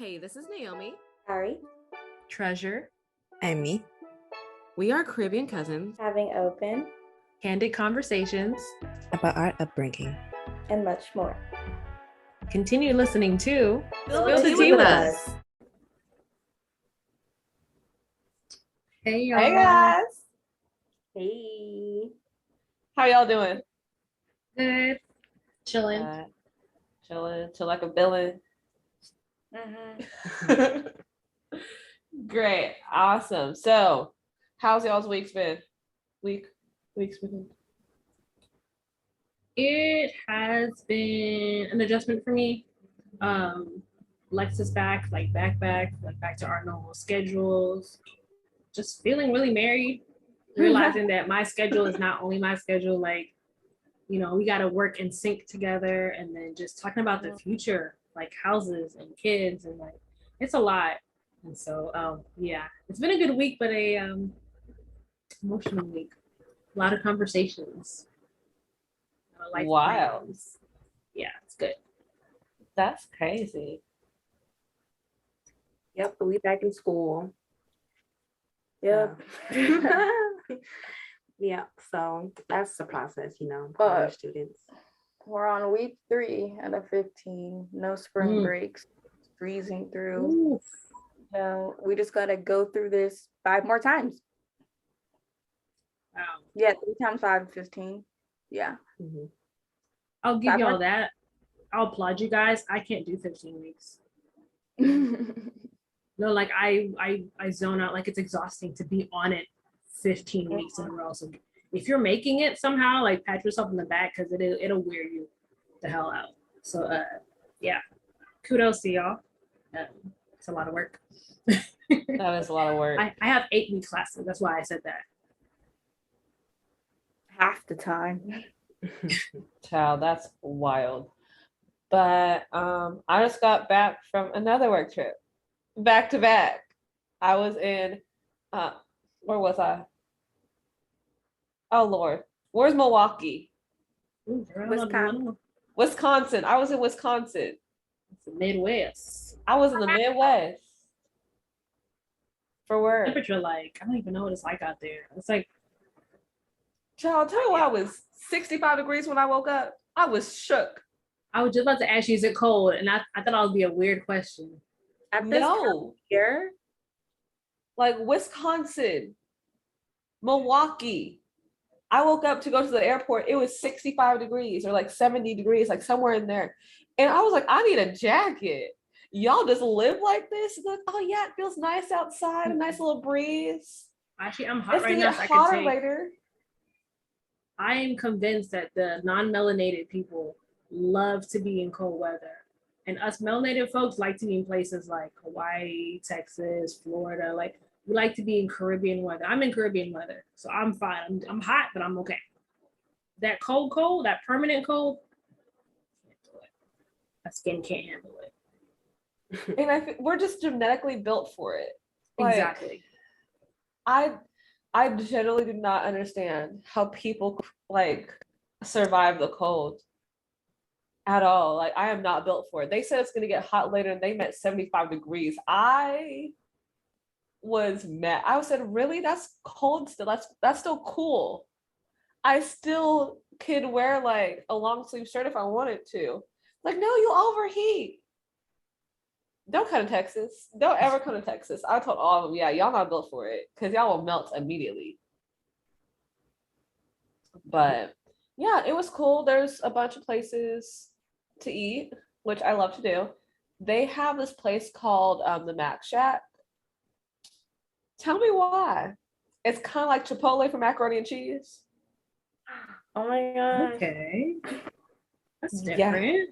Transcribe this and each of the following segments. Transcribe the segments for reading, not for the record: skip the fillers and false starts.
Hey, this is Naomi. Ari, Treasure. And me. We are Caribbean cousins, having open, Candid conversations. About our upbringing. and much more. Continue listening to Spill the Tea with us. Hey, y'all. Hey guys, Hey. how y'all doing? Good. Chilling. Chilling, chill like a villain. Mm-hmm. Great, awesome. So, how's y'all's weeks been? Weeks been. It has been an adjustment for me. Lex is back, back to our normal schedules. Just feeling really married, realizing that my schedule is not only my schedule, we got to work in sync together, and then just talking about the future, like houses and kids, and it's a lot. And so, it's been a good week, but a emotional week. A lot of conversations. Life Wow. plans. Yeah, it's good. That's crazy. Yep, we back in school. Yep. Yeah, so that's the process, But- college students. We're on week 3 out of 15. No spring breaks. Freezing through. Ooh. We just gotta go through this 5 more times. Wow. Yeah, 3 times 5, 15. Yeah. Mhm. I'll give 5 y'all more? that. I'll applaud you guys. I can't do 15 weeks. No, I zone out. It's exhausting to be on it 15 weeks in a row. So if you're making it somehow, pat yourself in the back, because it'll wear you the hell out. So yeah, kudos to y'all. It's a lot of work. That is a lot of work. I have 8-week classes. That's why I said that. Half the time. Child, that's wild. But I just got back from another work trip, back to back. I was in, where was I? Oh Lord, where's Milwaukee? Ooh, girl, Wisconsin. Wisconsin. I was in Wisconsin. It's the Midwest. I was in the Midwest for work. Temperature, I don't even know what it's like out there. It's Child, tell me why it was 65 degrees when I woke up. I was shook. I was just about to ask you, is it cold? And I thought it would be a weird question. At this time of No, year, like Wisconsin, Milwaukee. I woke up to go to the airport. It was 65 degrees or 70 degrees, somewhere in there. And I was like, I need a jacket. Y'all just live like this? Oh yeah, it feels nice outside, a nice little breeze. Actually, I'm hot It's right gonna now. get So I can hotter take. later. I am convinced that the non-melanated people love to be in cold weather. And us melanated folks like to be in places like Hawaii, Texas, Florida. We like to be in Caribbean weather. I'm in Caribbean weather, so I'm fine. I'm hot, but I'm okay. That cold, that permanent cold, my skin can't handle it. And I think we're just genetically built for it. Exactly. I generally do not understand how people survive the cold at all. I am not built for it. They said it's gonna get hot later, and they meant 75 degrees. I was mad. I said, really? That's cold still. That's still cool. I still could wear a long sleeve shirt if I wanted to. No, you overheat. Don't come to Texas. Don't ever come to Texas. I told all of them, yeah, y'all not built for it, because y'all will melt immediately. But yeah, it was cool. There's a bunch of places to eat, which I love to do. They have this place called the Mac Shack. Tell me why. It's kind of like Chipotle for macaroni and cheese. oh my god. Okay. That's Yeah. different.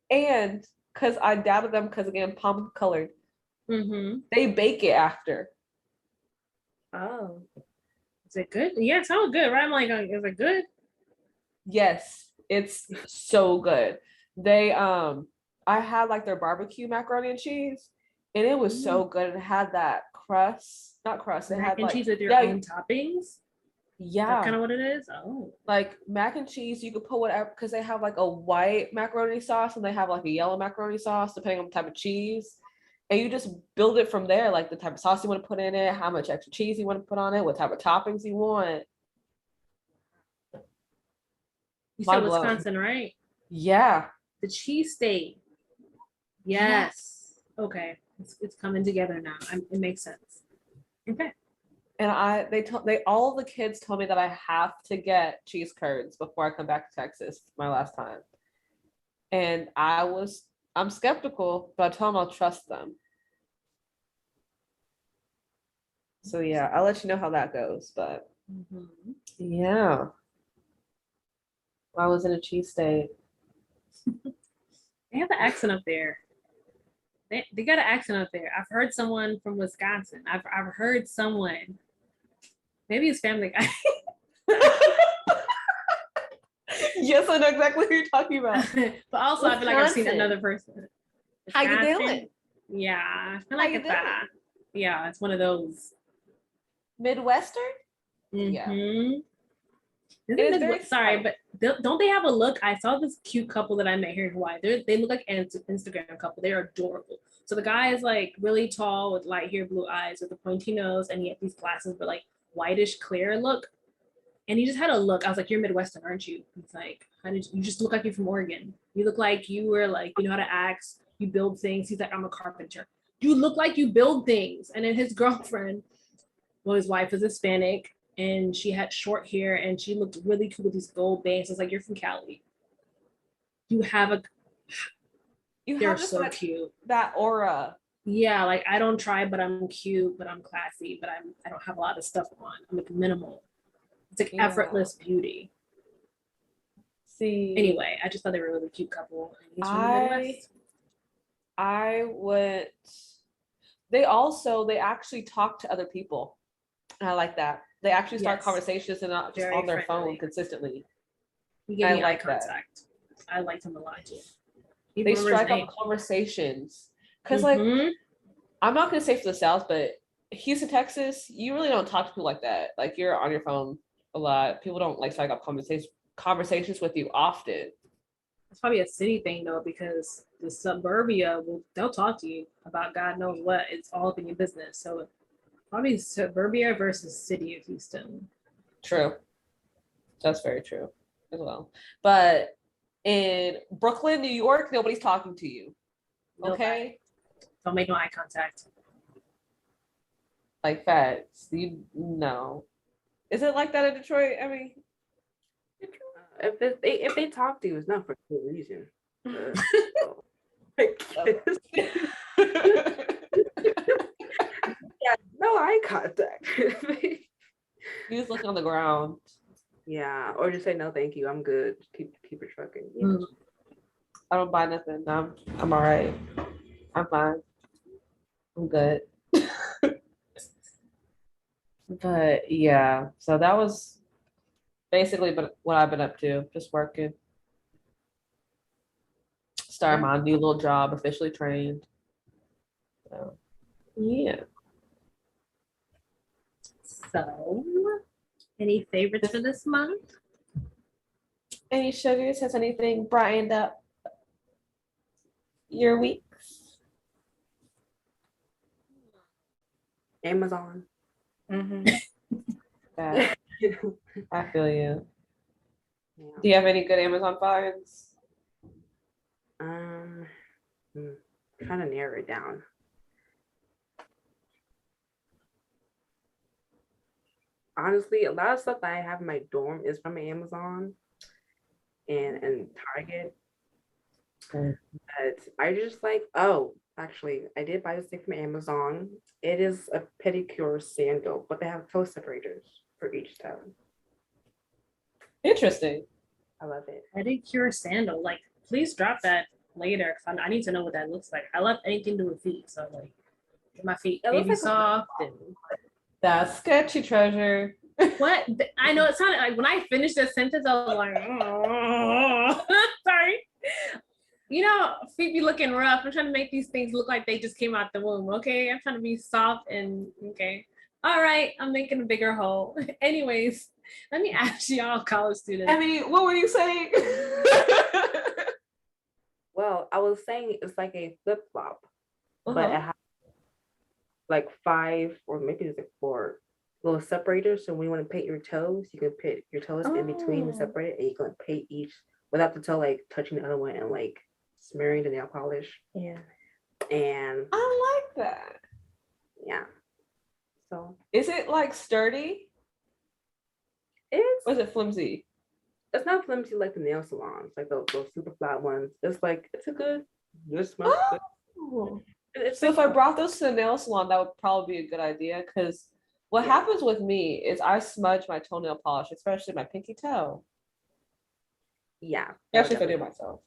And because I doubted them, because again, palm colored, Mm-hmm. they bake it after. Oh. Is it good? Yeah, it sounds good, right? I'm is it good? Yes, it's so good. They I had their barbecue macaroni and cheese, and it was so good. It had that crust, not crust. It Mac had and cheese with your yeah, own toppings? Yeah. That's kind of what it is. Oh. Like mac and cheese, you could put whatever because they have like a white macaroni sauce and they have like a yellow macaroni sauce, depending on the type of cheese. And you just build it from there, like the type of sauce you want to put in it, how much extra cheese you want to put on it, what type of toppings you want. You Mind said blown. Wisconsin, right? Yeah. The cheese state. Yes. Okay. It's coming together now. It makes sense. Okay. And they all the kids told me that I have to get cheese curds before I come back to Texas my last time. And I'm skeptical, but I told them I'll trust them. So yeah, I'll let you know how that goes. But yeah. I was in a cheese state. They have an accent up there. They got an accent up there. I've heard someone from Wisconsin. I've heard someone. Maybe it's Family Guy. Yes, I know exactly who you're talking about. But also, I feel like I've seen Wisconsin. another person. How you Wisconsin? doing? Yeah, I feel How like you it's that. Yeah, it's one of those. Midwestern? Yeah. Mhm. It is very Sorry, slight. but don't they have a look? I saw this cute couple that I met here in Hawaii. They look like an Instagram couple. They're adorable. So the guy is like really tall with light hair, blue eyes, with a pointy nose, and he had these glasses, but like whitish clear look. And he just had a look. I was like, "You're Midwestern, aren't you?" He's like, "How did you just look like you're from Oregon? You look like you were like you know how to axe, you build things." He's like, "I'm a carpenter." You look like you build things. And then his girlfriend, well, his wife was Hispanic. And she had short hair and she looked really cool with these gold bands. I was like, "You're from Cali. You have a." You They're have just so cute. that aura. Yeah, like I don't try, but I'm cute, but I'm classy, but I don't have a lot of stuff on. I'm like minimal. It's like Yeah. effortless beauty. See. Anyway, I just thought they were a really cute couple. And he's from the Midwest. I went. They actually talk to other people. And I like that. They actually start Yes. conversations and not just Very on their friendly. phone consistently. He gave I me like eye that. contact. I liked him a lot too. They strike up conversations. Because like I'm not gonna say for the South, but Houston, Texas, you really don't talk to people like that. Like you're on your phone a lot. People don't like strike up conversations with you often. It's probably a city thing though, because the suburbia they'll talk to you about God knows what. It's all up in your business. So probably suburbia versus city of Houston. True. That's very true as well. But in Brooklyn, New York, nobody's talking to you. Okay? Don't make no eye contact. Like facts. You no. Is it like that in Detroit? I mean, If they talk to you, it's not for good reason. Yeah, no eye contact. you just look on the ground. Yeah, or just say no, thank you. I'm good. Keep it trucking. Yeah. Mm. I don't buy nothing. I'm all right. I'm fine. I'm good. But yeah, so that was basically what I've been up to, just working. Started my new little job, officially trained. So yeah. So, any favorites for this month? Any sugars? Has anything brightened up your weeks? Amazon. Yeah, I feel you. Yeah. Do you have any good Amazon finds? Trying to narrow it down. Honestly, a lot of stuff that I have in my dorm is from Amazon and Target. Mm. But I just like, oh, actually, I did buy this thing from Amazon. It is a pedicure sandal, but they have toe separators for each toe. Interesting. I love it. Pedicure sandal. Like, please drop that later because I need to know what that looks like. I love anything to do with feet. So, like, get my feet It looks baby like soft. And That's sketchy, treasure. what? I know it sounded like when I finished the sentence, I was like, oh. Sorry. You know, feet be looking rough. I'm trying to make these things look like they just came out the womb. Okay. I'm trying to be soft and okay. All right, I'm making a bigger hole. Anyways, let me ask y'all, college students. Emmy, what were you saying? Well, I was saying it's like a flip flop, but it has like 5 or maybe it's like 4 little separators. So when you want to paint your toes, you can put your toes in between the Oh. separator, and you can paint each without the toe like touching the other one and like smearing the nail polish. Yeah. And I like that. yeah, so Is it like sturdy it's or is it flimsy? it's not flimsy like the nail salons, like those super flat ones. It's like it's a good smell. Oh. It's So if I brought those to the nail salon, that would probably be a good idea because what happens with me is I smudge my toenail polish, especially my pinky toe. yeah, Especially if I do it myself.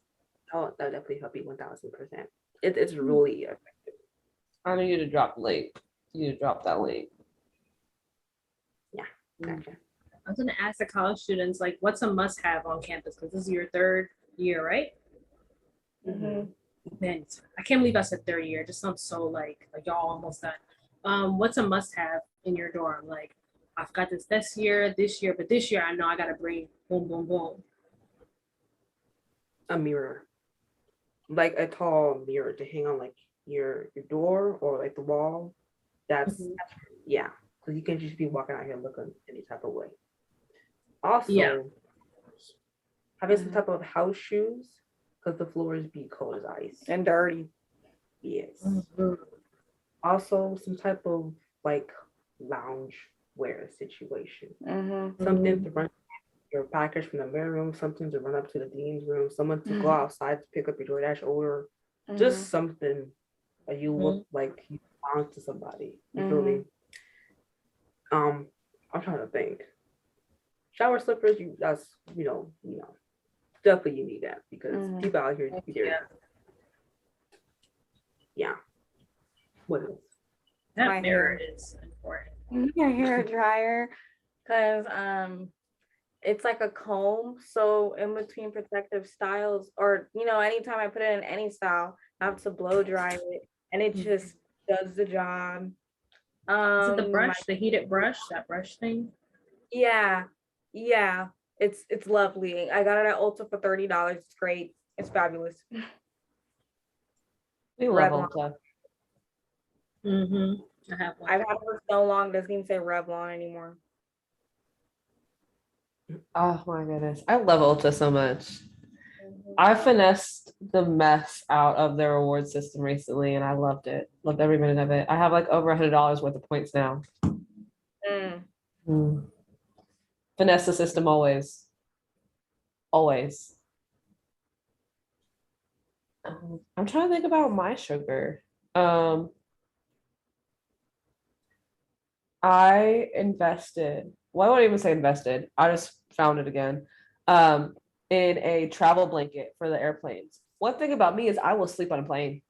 that'll definitely help you 1000%. It's really effective. I need you to drop the link. You need to drop that link. Gotcha. I was gonna ask the college students, like, what's a must-have on campus? Because this is your 3rd year, right? Mm-hmm. Man, I can't believe I said 3rd year. It just sounds so like y'all almost done. What's a must-have in your dorm? Like, I've got this year, but this year I know I gotta bring boom, boom, boom. A mirror, like a tall mirror to hang on like your door or like the wall. That's yeah, because you can just be walking out here looking any type of way. Also, having some type of house shoes because the floors be cold as ice. And dirty. Yes. Mhm. Also, some type of like lounge wear situation. Mm-hmm. Something to run your package from the mail room, something to run up to the dean's room, someone to go outside to pick up your DoorDash order, just something that you look like you belong to somebody. You feel me? I'm trying to think. Shower slippers, that's definitely you need that because people out here be dirty. Yeah. What else? That My mirror hair. is important. Your hair dryer, because it's like a comb, so in between protective styles, or anytime I put it in any style, I have to blow dry it, and it just does the job. Is it the brush, the heated brush, that brush thing? Yeah, it's lovely. I got it at Ulta for $30. It's great. It's fabulous. We love Revlon. Ulta. I have one. I've had it for so long, doesn't even say Revlon anymore. Oh my goodness. I love Ulta so much. I finessed the mess out of their reward system recently and I loved it. Loved every minute of it. I have like over $100 worth of points now. Finesse the system always. Always. I'm trying to think about my sugar. I invested, well, I won't even say invested. I just found it again. In a travel blanket for the airplanes. One thing about me is I will sleep on a plane.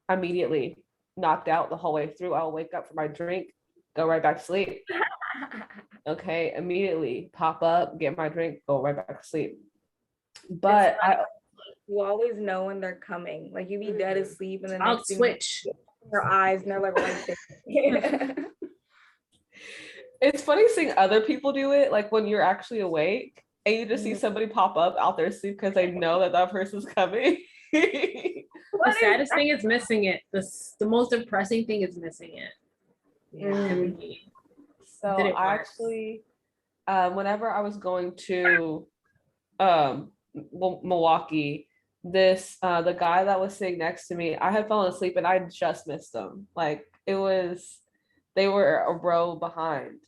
Immediately, knocked out the whole way through. I'll wake up for my drink, go right back to sleep. Okay, immediately pop up, get my drink, go right back to sleep. But you always know when they're coming. Like you be dead asleep and then I'll switch your eyes and they're like right there. It's funny seeing other people do it, like when you're actually awake and you just see somebody pop up out their sleep because they know that person's coming. The saddest thing is missing it. The most depressing thing is missing it. So I actually, whenever I was going to Milwaukee, the guy that was sitting next to me, I had fallen asleep and I just missed them. Like they were a row behind.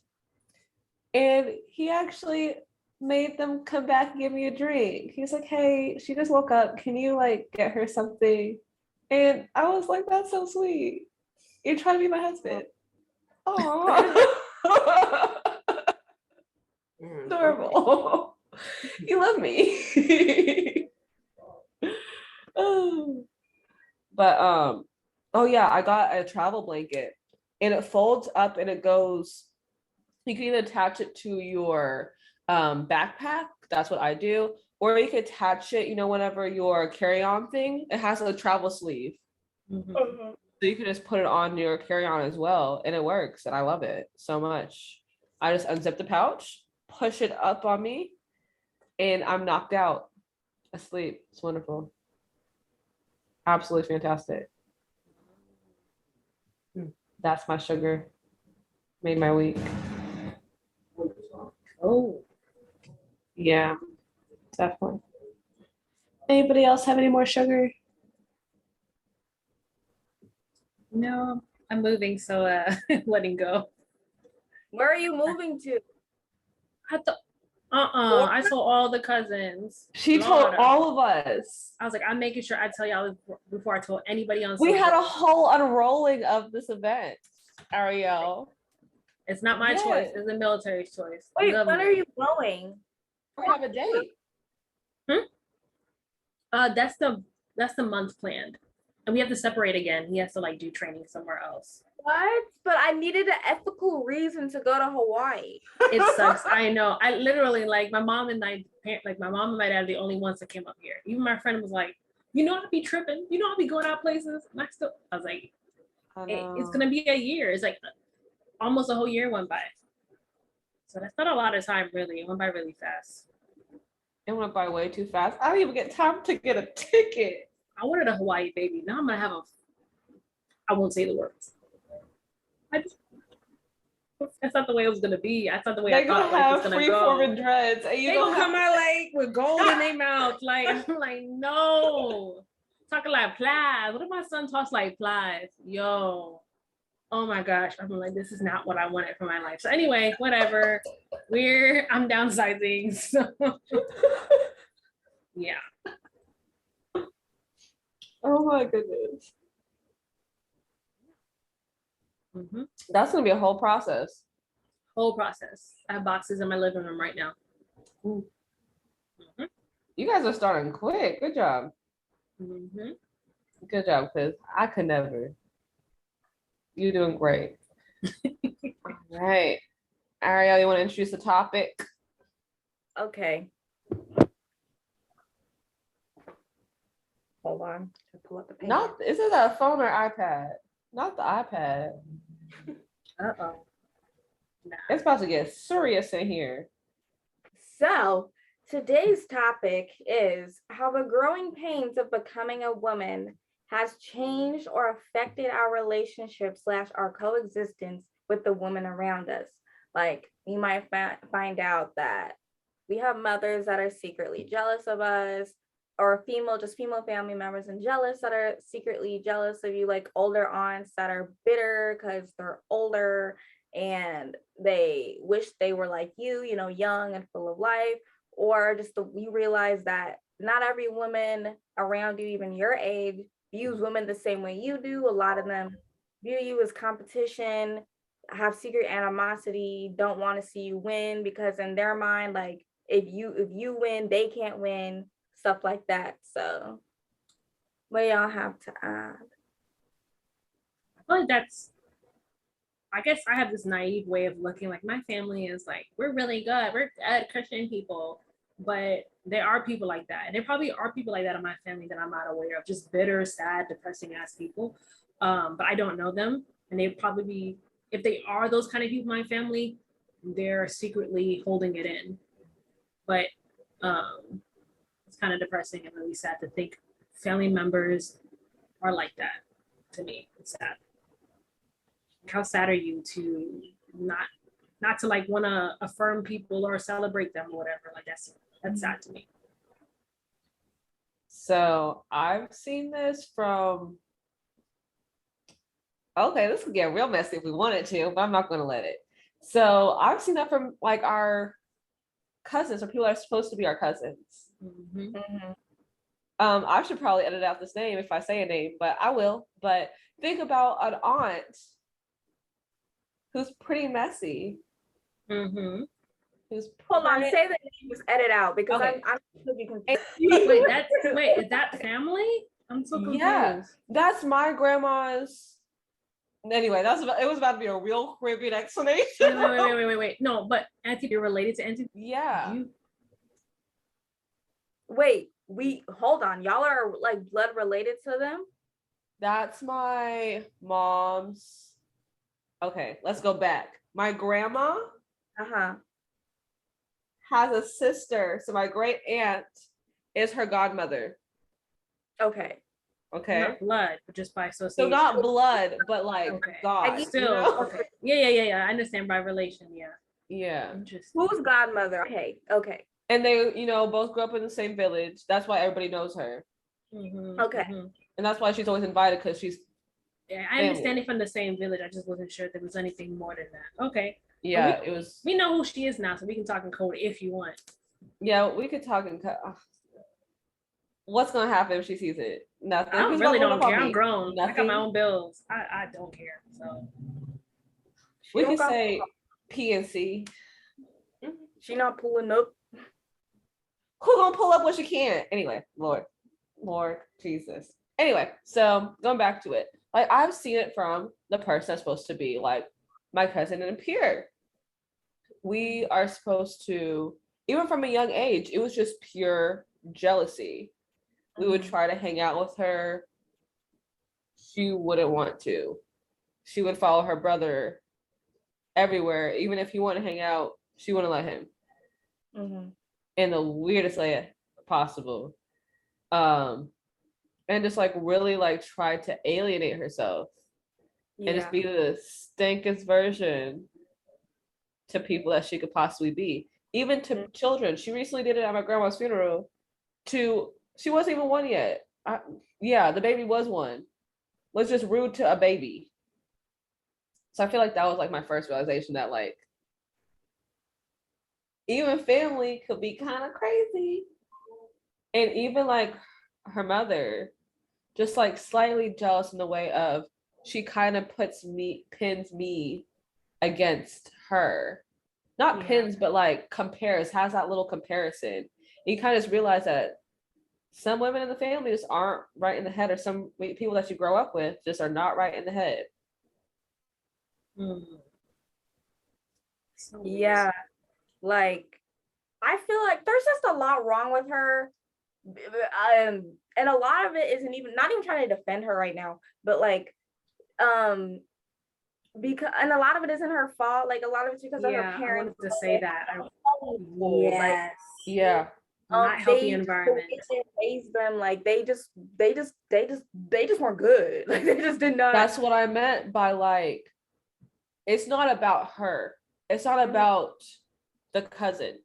And he actually made them come back and give me a drink. He was like, hey, she just woke up. Can you like get her something? And I was like, that's so sweet. You're trying to be my husband. Oh, adorable. You love me. But oh yeah, I got a travel blanket and it folds up and it goes, you can either attach it to your backpack, that's what I do, or you can attach it, whenever your carry-on thing, it has a travel sleeve. So you can just put it on your carry-on as well, and it works, and I love it so much. I just unzip the pouch, push it up on me, and I'm knocked out, asleep. It's wonderful. Absolutely fantastic. That's my sugar. Made my week. Oh, Yeah, definitely. Anybody else have any more sugar? no, I'm moving, so letting go. Where are you moving to? I thought, I told all the cousins. She told Florida. all of us. I was like, I'm making sure I tell y'all before I told anybody on We social. had a whole unrolling of this event, Ariel. It's not my Yes. choice. It's the military's choice. Wait, Love when me. are you going? We have a date. That's the month planned, and we have to separate again. He has to like do training somewhere else. What? But I needed an ethical reason to go to Hawaii. It sucks. I know. I literally like my mom and my dad are the only ones that came up here. Even my friend was like, you know, I'd be tripping. You know, I'd be going out places. And I was like, it's gonna be a year. It's like almost a whole year went by. So that's not a lot of time, really. It went by really fast. It went by way too fast. I didn't even get time to get a ticket. I wanted a Hawaii baby. Now I'm gonna have I won't say the words. That's not the way it was gonna be. That's not the way They're I thought gonna life was have gonna free-forming go. dreads, and you They don't gonna come have. out like with gold in their mouth. Like I'm like, no. Talking like plies. What if my son talks like plies? Yo. Oh my gosh. I'm like, this is not what I wanted for my life. So anyway, whatever. I'm downsizing. So yeah. Oh my goodness. Mm-hmm. That's gonna be a whole process. Whole process. I have boxes in my living room right now. Mm-hmm. You guys are starting quick. Good job. Mm-hmm. Good job, because I could never. You're doing great. All right. Ariel, you want to introduce the topic? Okay. Hold on. To pull up the page. Not, is it a phone or iPad? Not the iPad. Uh-oh. It's about to get serious in here. So today's topic is how the growing pains of becoming a woman has changed or affected our relationship / our coexistence with the women around us. Like you might find out that we have mothers that are secretly jealous of us, or female family members and jealous that are secretly jealous of you, like older aunts that are bitter because they're older and they wish they were like you know, young and full of life, or just you realize that not every woman around you, even your age, views women the same way you do. A lot of them view you as competition, have secret animosity, don't want to see you win because in their mind, like if you win, they can't win, stuff like that. So what do y'all have to add? I feel like I guess I have this naive way of looking, like my family is like, we're really good, we're good Christian people, but there are people like that. And there probably are people like that in my family that I'm not aware of, just bitter, sad, depressing ass people. But I don't know them. And they'd probably be, if they are those kind of people in my family, they're secretly holding it in. But it's kind of depressing and really sad to think family members are like that. To me, it's sad. How sad are you to not to like want to affirm people or celebrate them or whatever? Like that's sad to me. So I've seen this from, okay, this could get real messy if we wanted to, but I'm not going to let it. So I've seen that from like our cousins or people that are supposed to be our cousins. Mm-hmm. Mm-hmm. I should probably edit out this name if I say a name, but I will. But think about an aunt who's pretty messy. Mm-hmm. Hold on, say the name, just edit out because Okay. I'm you can. Wait, is that family? I'm so confused. Yeah, that's my grandma's. Anyway, it was about to be a real Caribbean explanation. Wait. No, but Auntie, you're related to Auntie? Yeah. Wait, hold on. Y'all are like blood related to them? That's my mom's. Okay, let's go back. My grandma Uh-huh. has a sister, so my great aunt is her godmother. Okay. Okay, Not blood, but just by so association. not blood, but like Okay. God. Still, okay. Yeah. I understand by relation. Yeah. Yeah. Interesting. Who's godmother? Okay. Okay. And they, both grew up in the same village. That's why everybody knows her, Okay. and that's why she's always invited because she's. Yeah, I understand it from the same village. I just wasn't sure if there was anything more than that. Okay. Yeah, it was. We know who she is now, so we can talk in code if you want. Yeah, we could talk and cut. What's gonna happen if she sees it? Nothing. I Who's really gonna don't run up care. on I'm me? grown. I got my Nothing. own bills. I don't care. So We don't could got- say PNC. She not pulling up. Who gonna pull up what she can't? Anyway, Lord Jesus. Anyway, so going back to it, like I've seen it from the person that's supposed to be like my cousin and a peer. We are supposed to, even from a young age, it was just pure jealousy. We would try to hang out with her. She wouldn't want to. She would follow her brother everywhere. Even if he wanted to hang out, she wouldn't let him. In the weirdest way possible. And just like really like try to alienate herself. And just be the stankest version to people that she could possibly be. Even to children. She recently did it at my grandma's funeral. She wasn't even one yet. The baby was one. Was just rude to a baby. So I feel like that was like my first realization that like even family could be kind of crazy. And even like her mother, just like slightly jealous in the way of she kind of pins me against her. Not pins, but like compares, has that little comparison. You kind of just realize that some women in the family just aren't right in the head, or some people that you grow up with just are not right in the head. Yeah. Like, I feel like there's just a lot wrong with her. And a lot of it isn't even, not even trying to defend her right now, but like, because, and a lot of it isn't her fault. Like, a lot of it's because of her I parents. wanted to say that. Yes. Yeah. Not healthy environment. They raised them like they just weren't good. Like they just did not. That's what I meant by like, it's not about her. It's not about the cousin.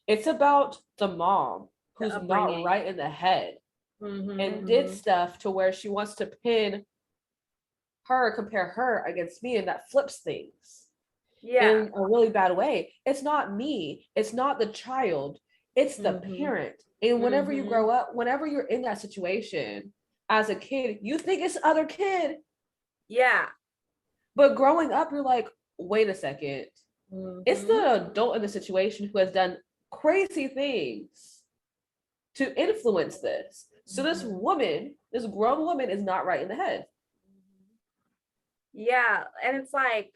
It's about the mom who's not right in the head and did stuff to where she wants to compare her against me, and that flips things in a really bad way. It's not me. It's not the child. It's the parent. And whenever you grow up, whenever you're in that situation as a kid, you think it's the other kid. Yeah. But growing up, you're like, wait a second. It's the adult in the situation who has done crazy things to influence this. So this grown woman is not right in the head. Yeah. And it's like,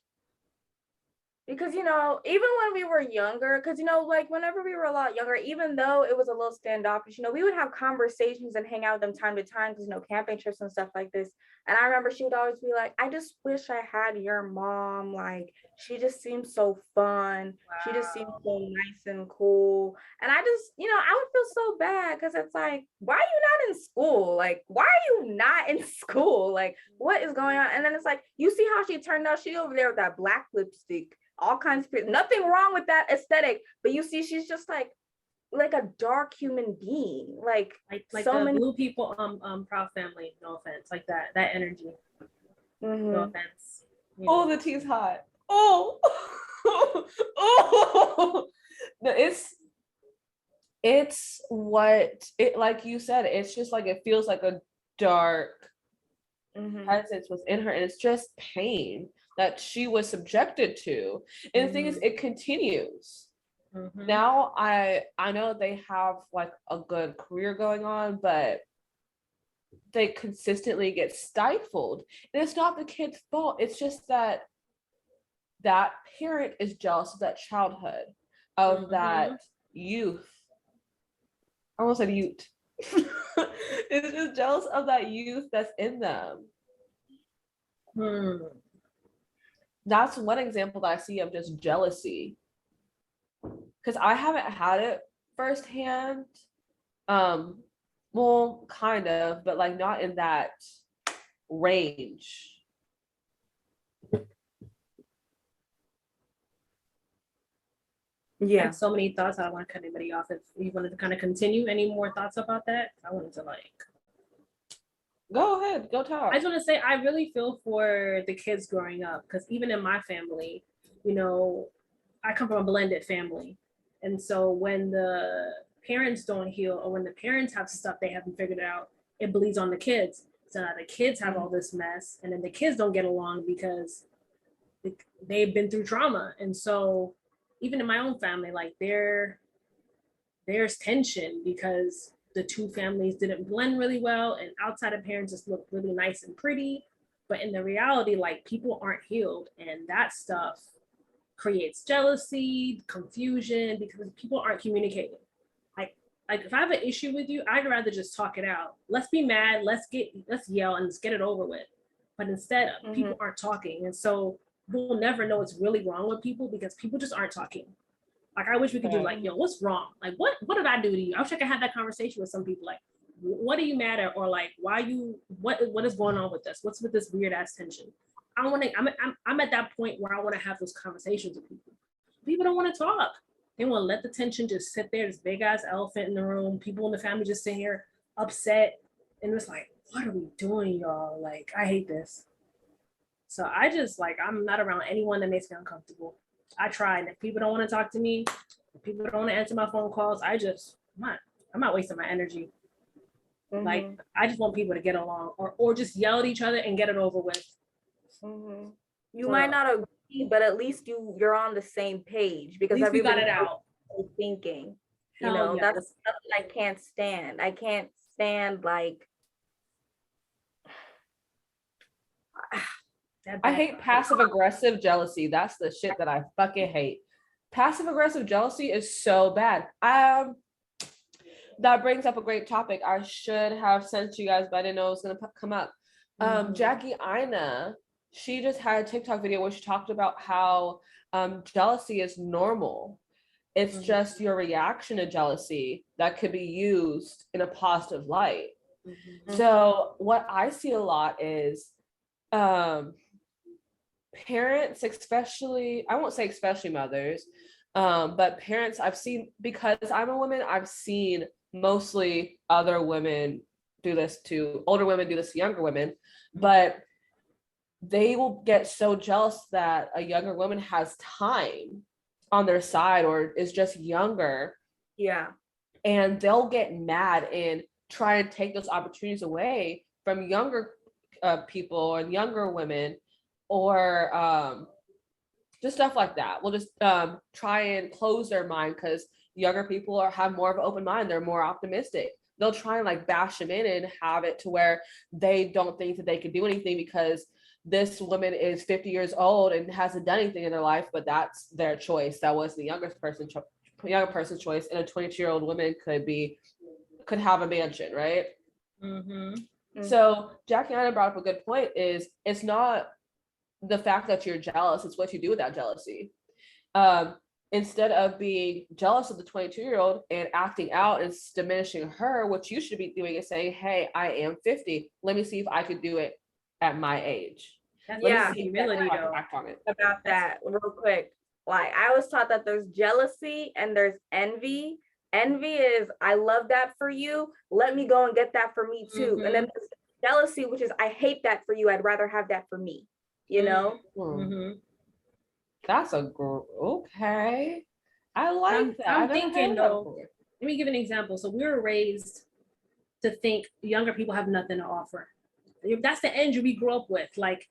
because, even when we were younger, because, like whenever we were a lot younger, even though it was a little standoffish, we would have conversations and hang out with them time to time because, camping trips and stuff like this. And I remember she would always be like, I just wish I had your mom. Like, she just seems so fun. Wow. She just seems so nice and cool. And I just, I would feel so bad because it's like, why are you not in school? Like, why are you not in school? Like, what is going on? And then it's like, you see how she turned out? She over there with that black lipstick. All kinds of nothing wrong with that aesthetic, but you see, she's just like a dark human being, like so the many blue people, Proud Family. No offense, like that energy. No offense. Oh, the tea's hot. Oh, oh. No, it's what it, like you said. It's just like it feels like a dark presence within her, and it's just pain that she was subjected to. And the thing is, it continues. Now I know they have like a good career going on, but they consistently get stifled. And it's not the kid's fault. It's just that parent is jealous of that childhood, of that youth. I almost said youth. It's just jealous of that youth that's in them. That's one example that I see of just jealousy. Because I haven't had it firsthand. Well, kind of, but like not in that range. I Yeah. had so many thoughts. I don't want to cut anybody off. If you wanted to kind of continue, any more thoughts about that? I wanted to like. Go ahead, go talk. I just want to say I really feel for the kids growing up because even in my family, you know, I come from a blended family, and so when the parents don't heal or when the parents have stuff they haven't figured out, it bleeds on the kids. So now the kids have all this mess, and then the kids don't get along because they've been through trauma, and so even in my own family, like there's tension because the two families didn't blend really well, and outside of parents just look really nice and pretty, but in the reality, like people aren't healed, and that stuff creates jealousy, confusion because people aren't communicating. Like if I have an issue with you, I'd rather just talk it out. Let's be mad, let's yell and let's get it over with. But instead, people aren't talking, and so we'll never know what's really wrong with people because people just aren't talking. Like I wish we could do like, yo, what's wrong? Like what did I do to you? I wish I could have that conversation with some people. Like, what are you mad at? Or like, what is going on with this? What's with this weird ass tension? I want to. I'm at that point where I want to have those conversations with people. People don't want to talk. They want to let the tension just sit there, this big ass elephant in the room. People in the family just sit here upset, and it's like, what are we doing, y'all? Like, I hate this. So I just like, I'm not around anyone that makes me uncomfortable. I try, and if people don't want to talk to me, if people don't want to answer my phone calls, I'm not wasting my energy. Like, I just want people to get along or just yell at each other and get it over with. You might not agree, but at least you're on the same page because everybody got it out. Thinking, Hell that's something I can't stand. I can't stand like. I hate passive aggressive jealousy. That's the shit that I fucking hate. Passive aggressive jealousy is so bad. That brings up a great topic. I should have sent you guys, but I didn't know it was gonna come up. Jackie Aina, she just had a TikTok video where she talked about how jealousy is normal. It's just your reaction to jealousy that could be used in a positive light. So what I see a lot is parents, especially, I won't say especially mothers, but parents I've seen, because I'm a woman, I've seen mostly other women do this to older women, do this to younger women, but they will get so jealous that a younger woman has time on their side or is just younger. Yeah. And they'll get mad and try and take those opportunities away from younger people and younger women, or just stuff like that. We'll just try and close their mind because younger people have more of an open mind. They're more optimistic. They'll try and like bash them in and have it to where they don't think that they can do anything because this woman is 50 years old and hasn't done anything in their life, but that's their choice. That was the younger person's choice, and a 22-year-old woman could have a mansion, right? So Jackie Anna brought up a good point. Is it's not the fact that you're jealous, it's what you do with that jealousy. Instead of being jealous of the 22-year-old and acting out and diminishing her, what you should be doing is saying, hey, I am 50. Let me see if I could do it at my age. About that real quick. Like I was taught that there's jealousy and there's envy. Envy is I love that for you. Let me go and get that for me too. And then there's jealousy, which is I hate that for you. I'd rather have that for me. You know? That's okay. I like that. I'm thinking though. Let me give an example. So we were raised to think younger people have nothing to offer. That's the energy we grew up with. Like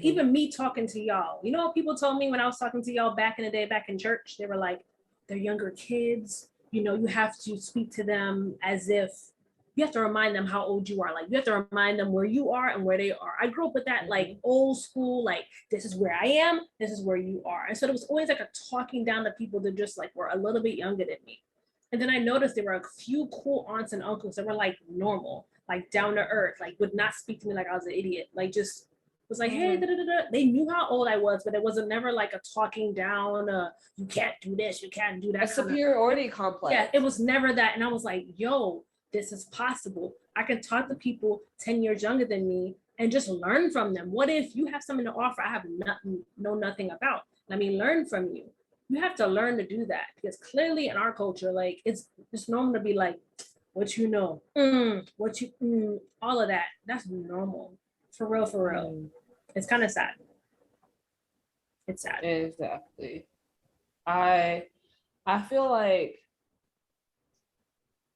even me talking to y'all, you know what people told me when I was talking to y'all back in the day, back in church? They were like, they're younger kids. You know, you have to speak to them as if you have to remind them how old you are. Like you have to remind them where you are and where they are. I grew up with that like old school, like this is where I am, this is where you are. And so it was always like a talking down to people that just like were a little bit younger than me. And then I noticed there were a few cool aunts and uncles that were like normal, like down to earth, like would not speak to me like I was an idiot, like just was like, hey, da, da, da, da. They knew how old I was, but it wasn't never like a talking down, you can't do this, you can't do that. A superiority complex. Yeah, it was never that. And I was like, yo, this is possible. I can talk to people 10 years younger than me and just learn from them. What if you have something to offer I have nothing about? Let me learn from you. You have to learn to do that, because clearly in our culture, like it's normal to be like, what you know, all of that. That's normal. For real. It's kind of sad. It's sad. Exactly. I feel like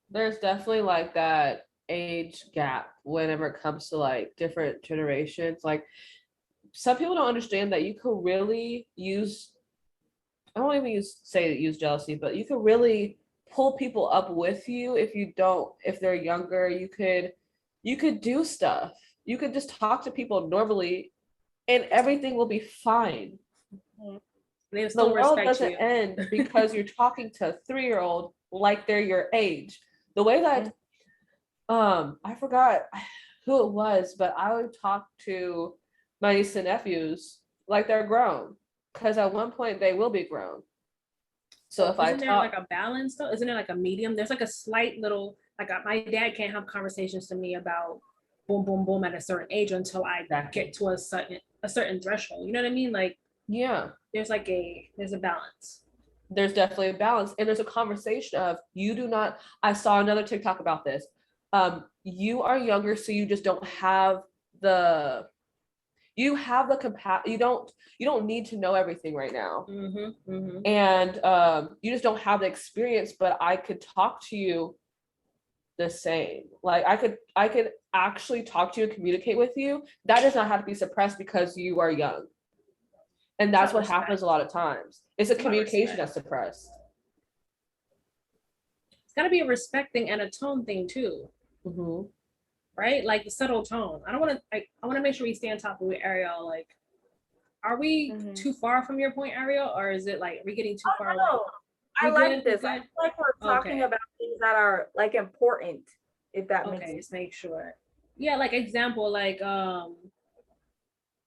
there's definitely like that age gap whenever it comes to like different generations. Like some people don't understand that you could really use, I don't even use jealousy, but you could really pull people up with you if they're younger. You could do stuff. You could just talk to people normally and everything will be fine. The world doesn't end because you're talking to a 3-year-old like they're your age. The way that I forgot who it was, but I would talk to my niece and nephews like they're grown, because at one point they will be grown. So if isn't there like a balance though? Isn't there like a medium? There's like a slight little, like my dad can't have conversations to me about boom, boom, boom at a certain age until I get to a certain threshold. You know what I mean? Like, yeah, there's a balance. There's definitely a balance, and there's a conversation of I saw another TikTok about this. You are younger, so you just don't have the you don't need to know everything right now. And you just don't have the experience, but I could talk to you the same. Like I could actually talk to you and communicate with you. That does not have to be suppressed because you are young. And that's what happens a lot of times. It's a communication that's suppressed. It's got to be a respecting and a tone thing too. Right? Like the subtle tone. I want to make sure we stay on top of it, Ariel. Like, are we too far from your point, Ariel? Or is it like, are we getting too far away? I like this. I feel like we're talking about things that are like important, if that makes sense. Let's make sure. Yeah, like example, like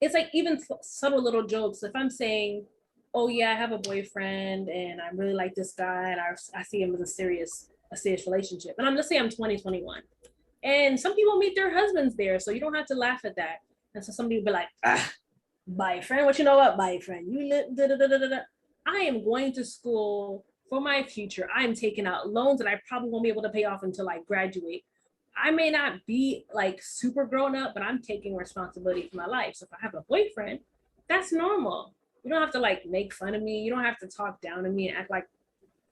it's like even subtle little jokes. If I'm saying, oh yeah, I have a boyfriend and I really like this guy and I see him as a serious relationship. And let's say I'm 20, 21. And some people meet their husbands there, so you don't have to laugh at that. And so somebody will be like, boyfriend, what you know about boyfriend? You live, I am going to school for my future. I'm taking out loans that I probably won't be able to pay off until I graduate. I may not be like super grown up, but I'm taking responsibility for my life. So if I have a boyfriend, that's normal. You don't have to like make fun of me. You don't have to talk down to me and act like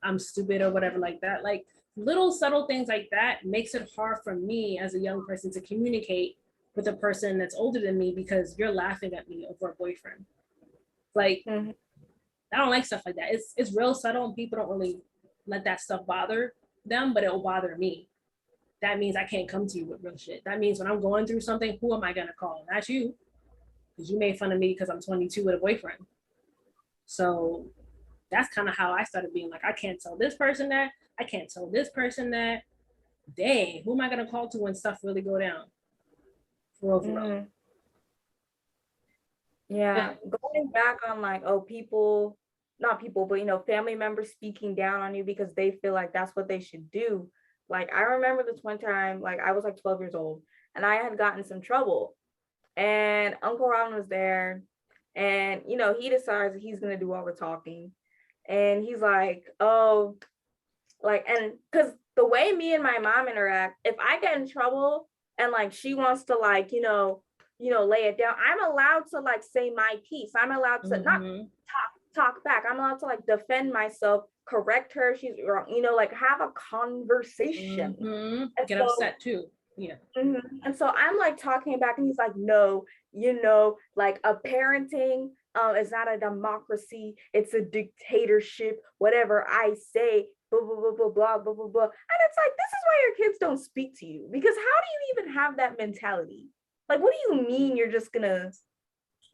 I'm stupid or whatever like that. Like little subtle things like that makes it hard for me as a young person to communicate with a person that's older than me because you're laughing at me over a boyfriend. Like, I don't like stuff like that. It's real subtle and people don't really let that stuff bother them, but it will bother me. That means I can't come to you with real shit. That means when I'm going through something, who am I gonna call? Not you, because you made fun of me because I'm 22 with a boyfriend. So that's kind of how I started being like, I can't tell this person that. I can't tell this person that. Dang, who am I gonna call to when stuff really go down? For real. Yeah, going back on like, not people, but family members speaking down on you because they feel like that's what they should do. Like, I remember this one time, like I was like 12 years old and I had gotten some trouble and Uncle Ron was there and, he decides he's going to do all the talking. And he's like, oh, like, and because the way me and my mom interact, if I get in trouble and like, she wants to like, lay it down, I'm allowed to like say my piece. I'm allowed to not talk back. I'm allowed to like defend myself, correct her. She's wrong, like have a conversation. Get upset too. Yeah. And so I'm like talking back and he's like, no, like a parenting is not a democracy. It's a dictatorship. Whatever I say, blah, blah, blah, blah, blah, blah, blah, blah. And it's like, this is why your kids don't speak to you, because how do you even have that mentality? Like, what do you mean you're just gonna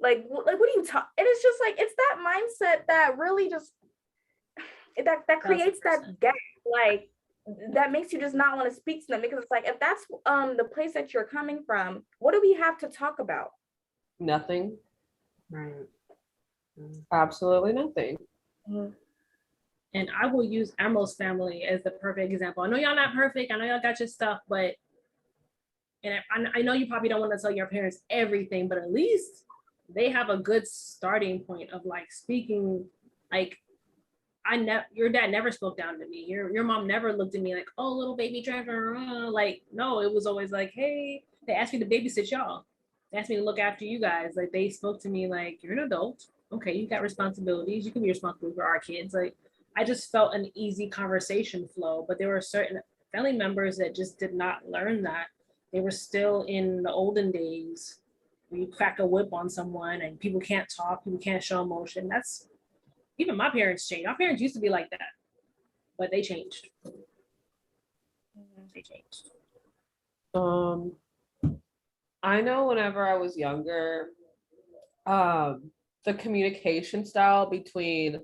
like what do you talk? And it's just like, it's that mindset that really just that creates that gap like that makes you just not want to speak to them, because it's like, if that's the place that you're coming from, what do we have to talk about? Nothing. Right. Absolutely nothing. And I will use Emerald's family as the perfect example. I know y'all not perfect. I know y'all got your stuff, but and I know you probably don't want to tell your parents everything, but at least they have a good starting point of like speaking. Like your dad never spoke down to me. Your mom never looked at me like, oh, little baby Trevor. Like, no, it was always like, hey, they asked me to babysit y'all. They asked me to look after you guys. Like, they spoke to me like, you're an adult. Okay, you got responsibilities. You can be responsible for our kids. Like, I just felt an easy conversation flow, but there were certain family members that just did not learn that. They were still in the olden days where you crack a whip on someone and people can't talk, people can't show emotion. That's even my parents changed. Our parents used to be like that, but they changed. They changed. I know whenever I was younger, the communication style between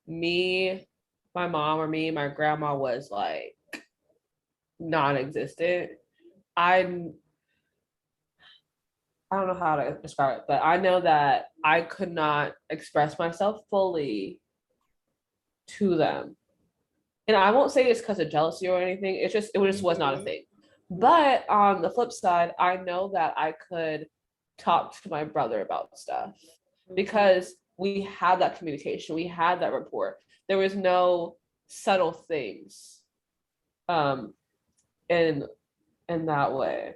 me, my mom, or me, my grandma was like non-existent. I don't know how to describe it, but I know that I could not express myself fully to them. And I won't say it's because of jealousy or anything. It just was not a thing. But on the flip side, I know that I could talk to my brother about stuff because we had that communication, we had that rapport. There was no subtle things in that way.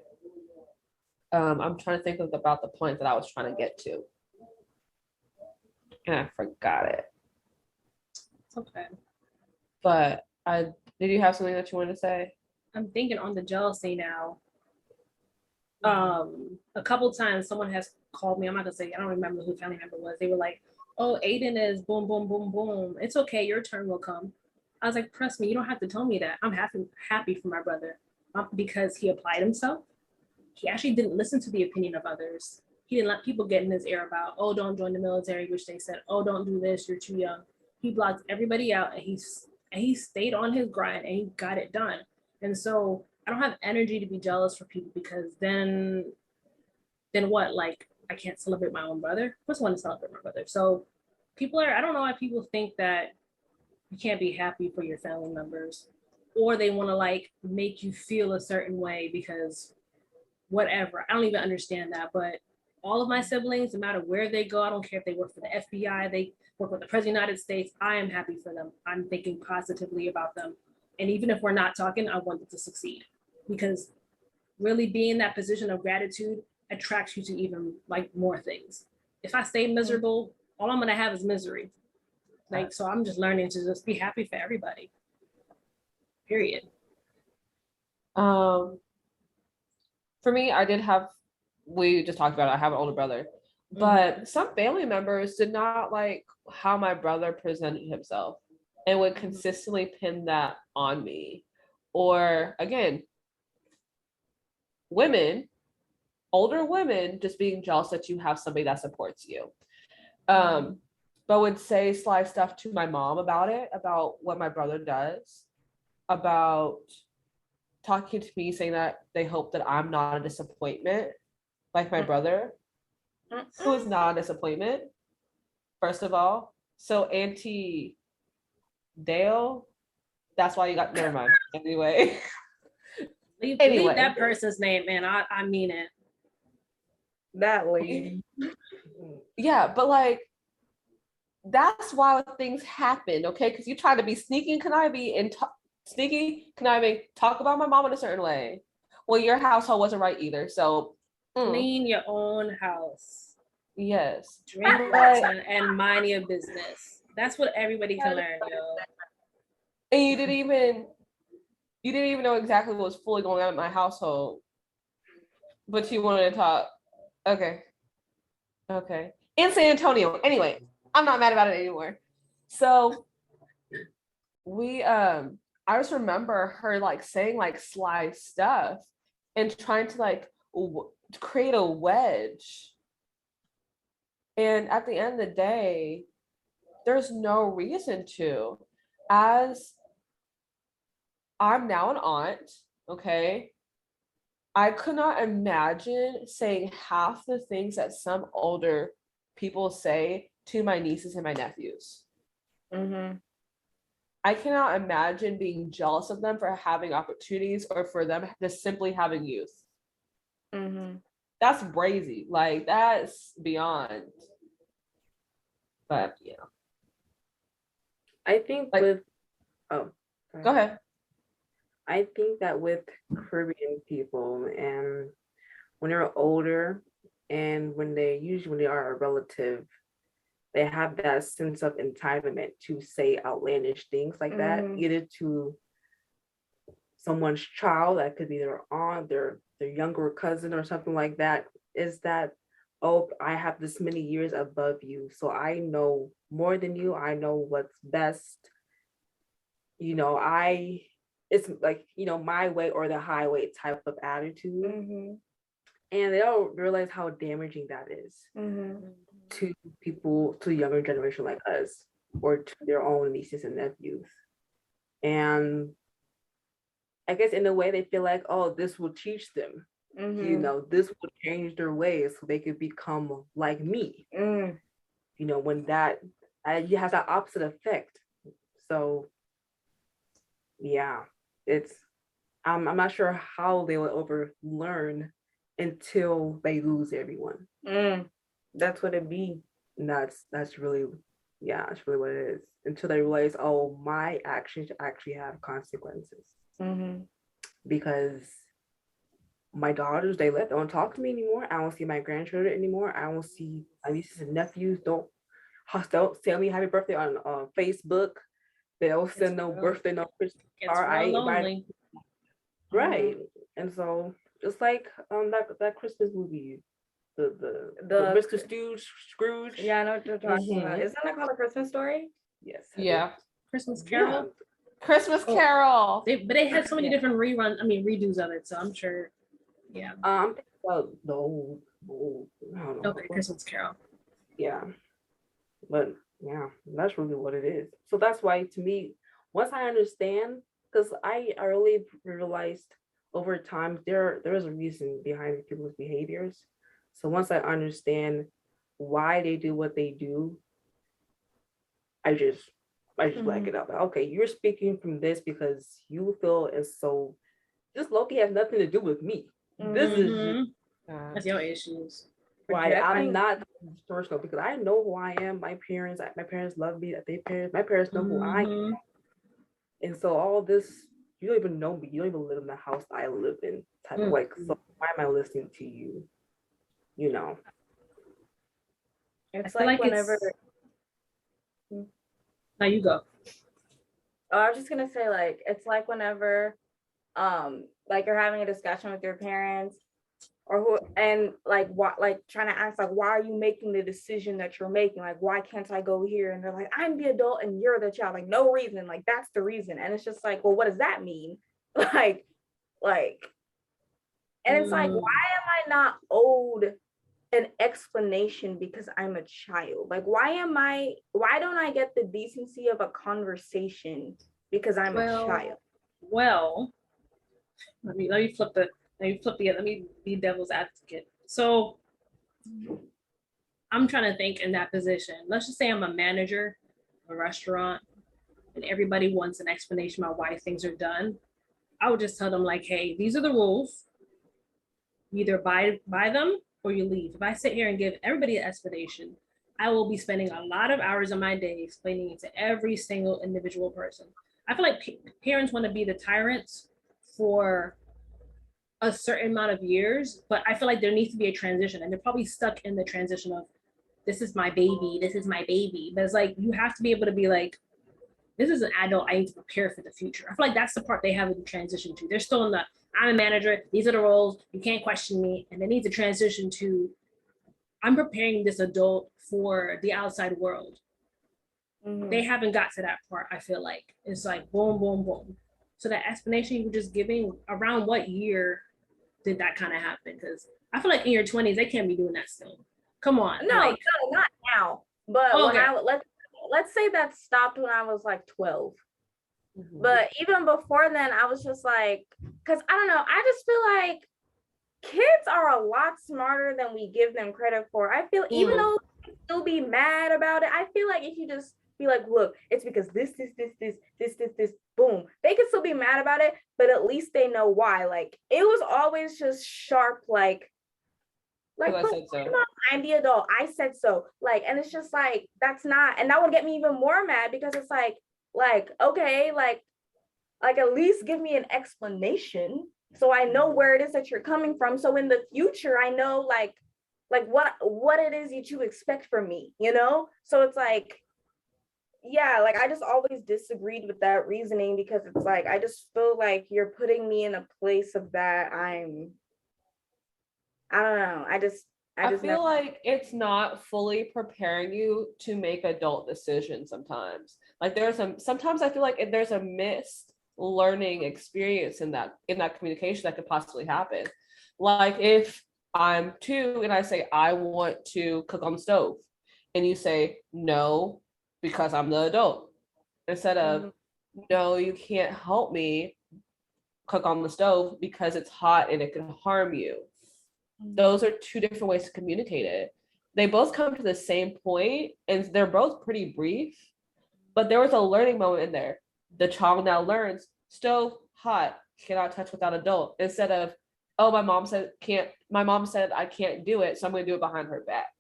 I'm trying to think about the point that I was trying to get to, and I forgot it. It's okay. But did you have something that you wanted to say? I'm thinking on the jealousy now. A couple times someone has called me. I'm not gonna say, I don't remember who family member was. They were like, "Oh, Aiden is boom, boom, boom, boom. It's okay. Your turn will come." I was like, "Trust me. You don't have to tell me that. I'm happy for my brother because he applied himself. He actually didn't listen to the opinion of others. He didn't let people get in his ear about, oh, don't join the military, which they said, oh, don't do this. You're too young." He blocked everybody out, and he stayed on his grind, and he got it done. And so I don't have energy to be jealous for people, because then what? Like, I can't celebrate my own brother. I just want to celebrate my brother. So I don't know why people think that you can't be happy for your family members, or they want to like make you feel a certain way because whatever. I don't even understand that. But all of my siblings, no matter where they go, I don't care if they work for the FBI, they work with the President of the United States, I am happy for them. I'm thinking positively about them. And even if we're not talking, I want them to succeed, because really being in that position of gratitude attracts you to even like more things. If I stay miserable, all I'm gonna have is misery. Like, so I'm just learning to just be happy for everybody. Period. For me, we just talked about it, I have an older brother, but some family members did not like how my brother presented himself and would consistently pin that on me. Or again, older women just being jealous that you have somebody that supports you. But would say sly stuff to my mom about what my brother does, about talking to me, saying that they hope that I'm not a disappointment, like my brother, who is not a disappointment, first of all. So Auntie Dale, that's why you got, never mind. Anyway. Leave that person's name, man. I mean it. That lady. Yeah, but like, that's why things happen, okay? Because you try to be sneaky and conniving talk about my mom in a certain way. Well, your household wasn't right either, so clean your own house. Yes. Drink water and mind your business. That's what everybody can learn, yo. And you didn't even know exactly what was fully going on in my household, but you wanted to talk. Okay. In San Antonio. Anyway, I'm not mad about it anymore. So I just remember her like saying like sly stuff and trying to like create a wedge. And at the end of the day, there's no reason to. As I'm now an aunt, okay? I could not imagine saying half the things that some older people say to my nieces and my nephews. Mm-hmm. I cannot imagine being jealous of them for having opportunities or for them just simply having youth. Mm-hmm. That's crazy. Like, that's beyond. But, yeah. I think Like- with oh, Go ahead. I think that with Caribbean people, and when they're older and when they are a relative, they have that sense of entitlement to say outlandish things like that, Mhm. either to someone's child, that could be their aunt, their younger cousin or something like that, is that, oh, I have this many years above you, so I know more than you, I know what's best. It's like, my way or the highway type of attitude. Mm-hmm. And they don't realize how damaging that is Mm-hmm. to people, to the younger generation like us, or to their own nieces and nephews. And I guess in a way they feel like, oh, this will teach them, Mm-hmm. this will change their ways so they could become like me. Mm. When that you have that opposite effect. So yeah, I'm not sure how they will ever learn until they lose everyone. Mm. That's what it be. And that's really, yeah, that's really what it is. Until they realize, oh, my actions actually have consequences. Mm-hmm. Because my daughters, they don't talk to me anymore. I don't see my grandchildren anymore. I don't see my nieces and nephews. Don't tell me happy birthday on Facebook. They don't send no birthday, no Christmas It's card. real lonely. Right. And so just like that Christmas movie, the The- Mr. Scrooge. Yeah, I know what you're talking about. Mhm. Isn't that called A Christmas Story? Yes. Yeah. Christmas Yeah. Carol. Christmas Oh. Carol. They had so many Yeah. different redos of it, so I'm sure. Yeah. I'm thinking about the old, I don't know. Okay, Christmas Carol. Yeah. But yeah, that's really what it is. So that's why, to me, once I understand, because I really realized over time there is a reason behind people's behaviors. So once I understand why they do what they do, I just back it up. Okay, you're speaking from this because you feel as so this Loki has nothing to do with me. This is just Mhm. That's your issues. why I'm Projecting. not personal, because I know who I am. My parents love me. My parents know who I am. Mhm. And so all this, you don't even know me. You don't even live in the house I live in, type of like. So why am I listening to you? It's I feel like like whenever. Now you go. Oh, I was just gonna say, like, it's like whenever, like you're having a discussion with your parents, or who, and like what, like trying to ask, like, why are you making the decision that you're making? Like, why can't I go here? And they're like, I'm the adult and you're the child. Like, no reason. Like, that's the reason. And it's just like, well, what does that mean? like, and it's like, why am I not owed an explanation because I'm a child? Like, why don't I get the decency of a conversation because I'm a child? Well, let me flip the let me be devil's advocate. So I'm trying to think in that position. Let's just say I'm a manager of a restaurant and everybody wants an explanation about why things are done. I would just tell them, like, hey, these are the rules. You either buy them or you leave. If I sit here and give everybody an explanation, I will be spending a lot of hours of my day explaining it to every single individual person. I feel like parents want to be the tyrants for a certain amount of years, but I feel like there needs to be a transition, and they're probably stuck in the transition of this is my baby. But it's like, you have to be able to be like, this is an adult, I need to prepare for the future. I feel like that's the part they haven't transitioned to. They're still in the, I'm a manager, these are the roles, you can't question me. And they need to transition to, I'm preparing this adult for the outside world. They haven't got to that part, I feel like. It's like boom, boom, boom. So that explanation you were just giving, around what year did that kind of happen? Because I feel like in your 20s, they can't be doing that still. Come on. No, like, no, not now. But okay. when let's say that stopped when I was like 12. But even before then, I was just like, because I don't know, I just feel like kids are a lot smarter than we give them credit for. I feel even though they still be mad about it, I feel like if you just be like, look, it's because this, boom, they can still be mad about it, but at least they know why. Like it was always just sharp, like I said so. I'm the adult. I said so. Like, and it's just like that's not, and that would get me even more mad because it's like okay, like at least give me an explanation so I know where it is that you're coming from. So in the future, I know like what it is that you expect from me, you know? So it's like, yeah, like I just always disagreed with that reasoning because it's like I just feel like you're putting me in a place of that I don't know. I feel like it's not fully preparing you to make adult decisions sometimes. Like sometimes I feel like there's a missed learning experience in that communication that could possibly happen. Like if I'm 2 and I say I want to cook on the stove and you say no because I'm the adult, instead of no, you can't help me cook on the stove because it's hot and it can harm you. Those are 2 different ways to communicate it. They both come to the same point and they're both pretty brief, but there was a learning moment in there. The child now learns stove hot, cannot touch without adult, instead of, oh, my mom said I can't do it, so I'm going to do it behind her back.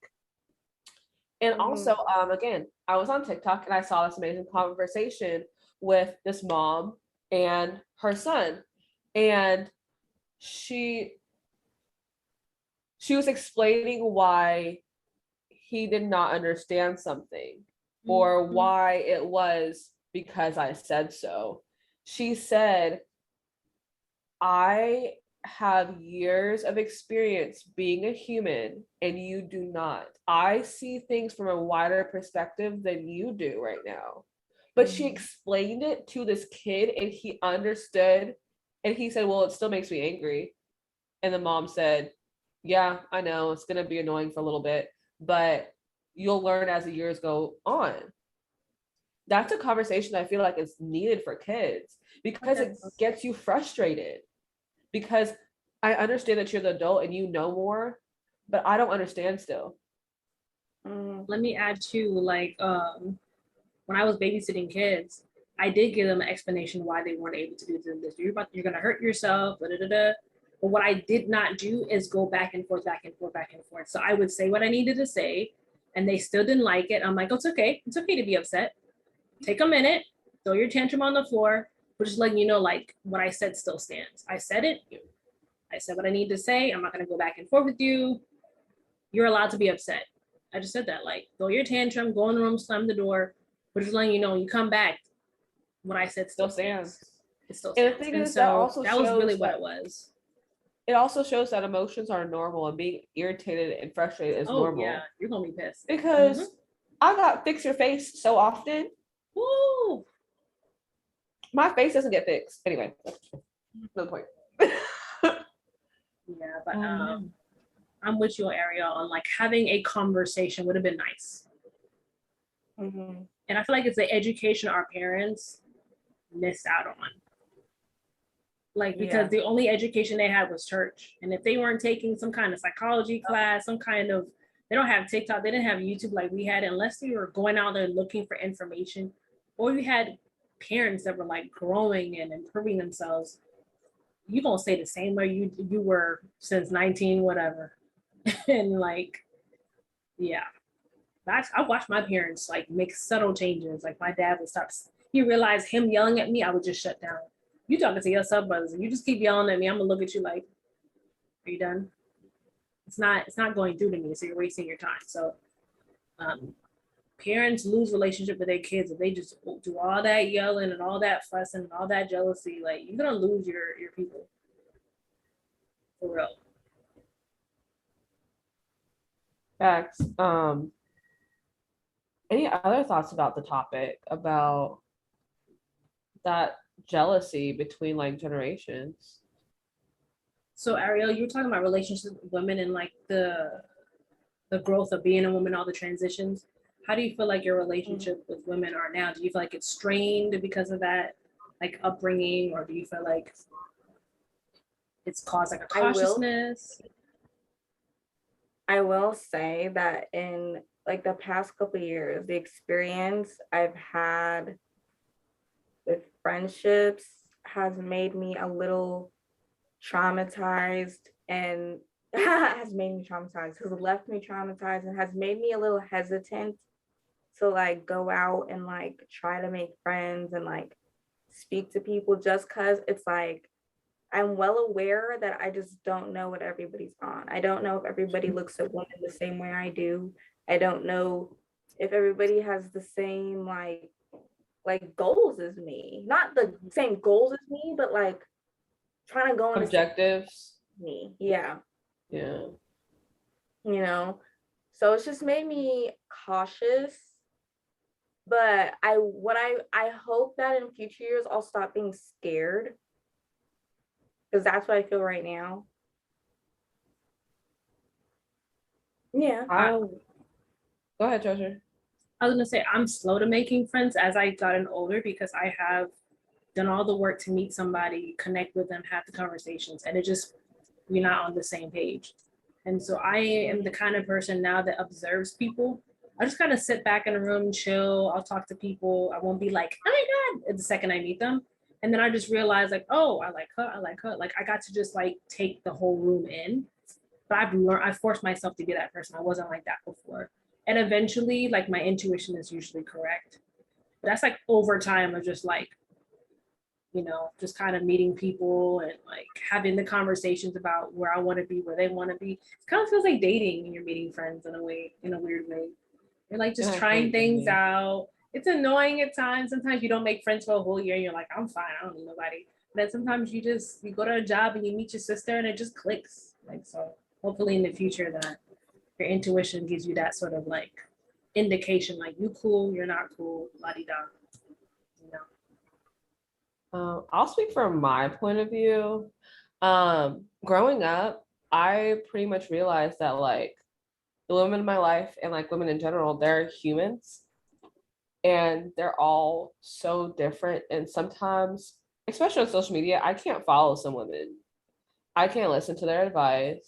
And also, again, I was on TikTok and I saw this amazing conversation with this mom and her son, and she was explaining why he did not understand something or why it was because I said so. She said, I have years of experience being a human and you do not. I see things from a wider perspective than you do right now. But she explained it to this kid and he understood, and he said, well, it still makes me angry. And the mom said, yeah, I know it's going to be annoying for a little bit, but you'll learn as the years go on. That's a conversation I feel like is needed for kids because it gets you frustrated. Because I understand that you're the adult and you know more, but I don't understand still. Let me add to like when I was babysitting kids, I did give them an explanation why they weren't able to do this. You're going to hurt yourself, da, da, da, da. But what I did not do is go back and forth. So I would say what I needed to say, and they still didn't like it. I'm like, it's okay. It's okay to be upset. Take a minute, throw your tantrum on the floor, but just letting you know, like, what I said still stands. I said it. I said what I need to say. I'm not going to go back and forth with you. You're allowed to be upset. I just said that, like, throw your tantrum, go in the room, slam the door, but just letting you know, you come back, what I said still stands. It still stands. And the thing is, that was really what it was. It also shows that emotions are normal and being irritated and frustrated is normal. Yeah, you're gonna be pissed. Because I got fix your face so often. Woo! My face doesn't get fixed. Anyway, no point. Yeah, but I'm with you, Ariel, on like having a conversation would have been nice. And I feel like it's the education our parents missed out on. Like, because the only education they had was church. And if they weren't taking some kind of psychology class, some kind of, they don't have TikTok, they didn't have YouTube like we had, unless they were going out there looking for information, or you had parents that were like growing and improving themselves, you're gonna stay the same way you were since 19, whatever. And like, yeah. I watched my parents like make subtle changes. Like my dad would stop, he realized him yelling at me, I would just shut down. You talking to your sub brothers and you just keep yelling at me, I'm gonna look at you like, are you done? It's not going through to me, so you're wasting your time. So parents lose relationship with their kids if they just do all that yelling and all that fussing and all that jealousy. Like, you're gonna lose your people. For real. Facts. Any other thoughts about the topic, about that jealousy between like generations? So Ariel, you were talking about relationships with women and like the growth of being a woman, all the transitions. How do you feel like your relationship with women are now? Do you feel like it's strained because of that? like upbringing, or do you feel like it's caused like a I will- cautiousness? I will say that in like the past couple of years, the experience I've had with friendships has made me a little traumatized, and has left me traumatized, and has made me a little hesitant to like go out and like try to make friends and like speak to people, just because it's like I'm well aware that I just don't know what everybody's on. I don't know if everybody looks at women the same way I do. I don't know if everybody has the same like goals as me. Not the same goals as me, but like trying to go on Objectives. me. Yeah. Yeah. You know. So it's just made me cautious. But I hope that in future years I'll stop being scared, because that's what I feel right now. Yeah. Go ahead, Treasure. I was gonna say I'm slow to making friends as I gotten older, because I have done all the work to meet somebody, connect with them, have the conversations, and it just, we're not on the same page. And so I am the kind of person now that observes people. I just kind of sit back in a room, chill. I'll talk to people. I won't be like, oh my God, the second I meet them. And then I just realize like, oh, I like her, I like her. Like I got to just like take the whole room in. But I forced myself to be that person. I wasn't like that before. And eventually, like my intuition is usually correct. But that's like over time of just like, just kind of meeting people and like having the conversations about where I want to be, where they want to be. It kind of feels like dating when you're meeting friends in a way, in a weird way. You're like just trying things out. It's annoying at times. Sometimes you don't make friends for a whole year and you're like, I'm fine, I don't need nobody. But then sometimes you go to a job and you meet your sister and it just clicks. Like, so hopefully in the future that your intuition gives you that sort of like indication, like you cool, you're not cool, la-di-da. I'll speak from my point of view. Growing up, I pretty much realized that like the women in my life and like women in general, they're humans and they're all so different. And sometimes, especially on social media, I can't follow some women. I can't listen to their advice.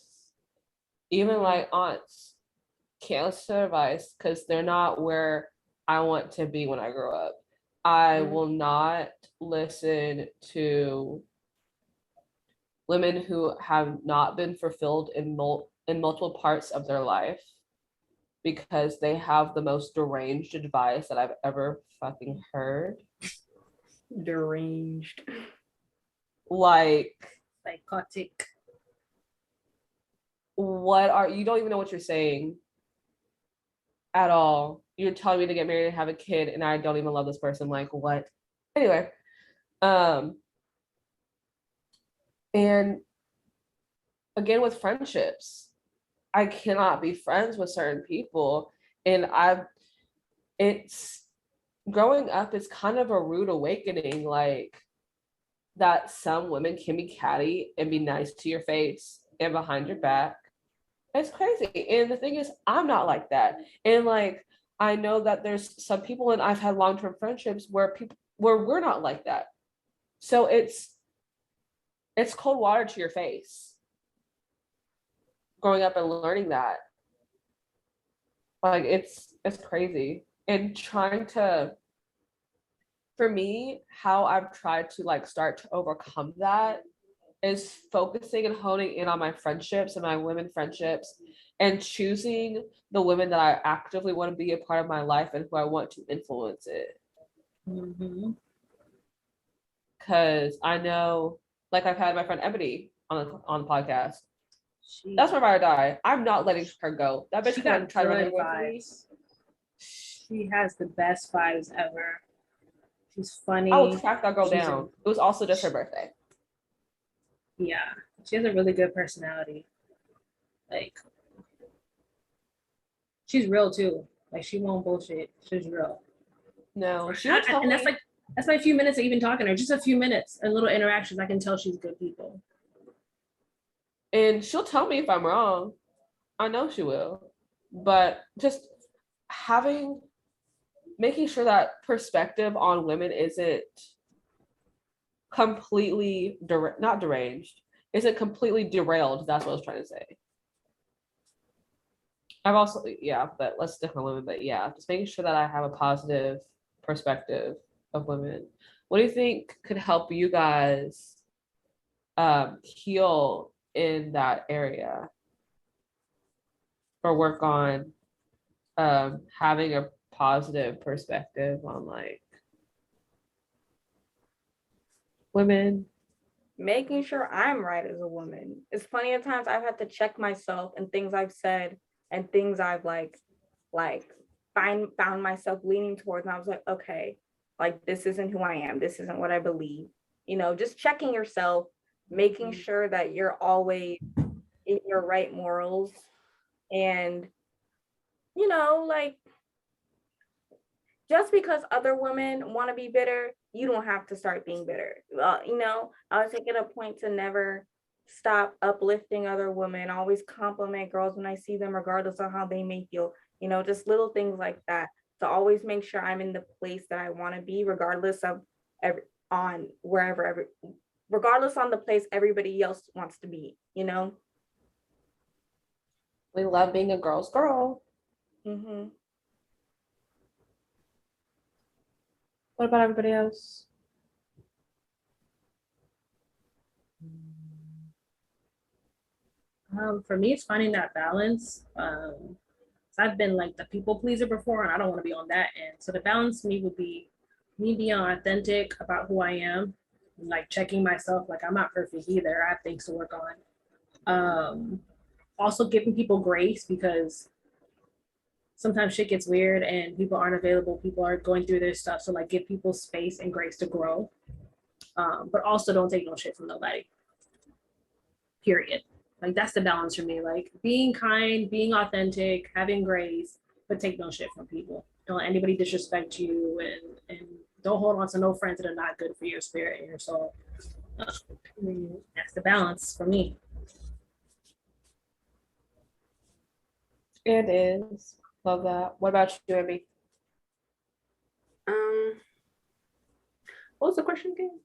Even like aunts can't listen to their advice because they're not where I want to be when I grow up. I will not listen to women who have not been fulfilled in multiple parts of their life because they have the most deranged advice that I've ever fucking heard. Deranged. Like psychotic. You don't even know what you're saying at all. You're telling me to get married and have a kid and I don't even love this person. Like what? Anyway, and again with friendships, I cannot be friends with certain people. And it's growing up, it's kind of a rude awakening, like that some women can be catty and be nice to your face and behind your back. It's crazy. And the thing is, I'm not like that. And like, I know that there's some people, and I've had long-term friendships where we're not like that. So it's cold water to your face. Growing up and learning that. Like it's crazy. And for me, how I've tried to like start to overcome that is focusing and honing in on my friendships and my women friendships and choosing the women that I actively want to be a part of my life and who I want to influence it. Because I know, like I've had my friend Ebony on the podcast. That's my ride or die. I'm not letting her go. That bitch can try to run away from me. She has the best vibes ever. She's funny. I will track that girl down. It was also just her birthday. Yeah, she has a really good personality. Like, she's real too. Like, she won't bullshit. She's real. No, and that's my few minutes of even talking to her. Just a few minutes and little interactions. I can tell she's good people. And she'll tell me if I'm wrong. I know she will. But just making sure that perspective on women isn't completely not deranged? Is it completely derailed? That's what I was trying to say. I've also, yeah, but let's stick on women. But yeah, just making sure that I have a positive perspective of women. What do you think could help you guys heal in that area or work on having a positive perspective on like women? Making sure I'm right as a woman. It's plenty of times I've had to check myself and things I've said and things I've like found myself leaning towards, and I was like, okay, like this isn't who I am. This isn't what I believe. You know, just checking yourself, making sure that you're always in your right morals, and you know, like just because other women want to be bitter, you don't have to start being bitter. You know, I was taking a point to never stop uplifting other women, always compliment girls when I see them, regardless of how they may feel. You know, just little things like that. To always make sure I'm in the place that I want to be, regardless of regardless on the place everybody else wants to be. You know. We love being a girl's girl. Mm-hmm. What about everybody else? For me, it's finding that balance. I've been like the people pleaser before, and I don't want to be on that end. So the balance to me would be me being authentic about who I am, like checking myself. Like I'm not perfect either. I have things to work on. Also giving people grace, because sometimes shit gets weird and people aren't available. People are going through their stuff. So like give people space and grace to grow. But also don't take no shit from nobody. Period. Like that's the balance for me. Like being kind, being authentic, having grace, but take no shit from people. Don't let anybody disrespect you, and don't hold on to no friends that are not good for your spirit and your soul. That's the balance for me. It is. Love that. What about you, Emmy? What was the question again?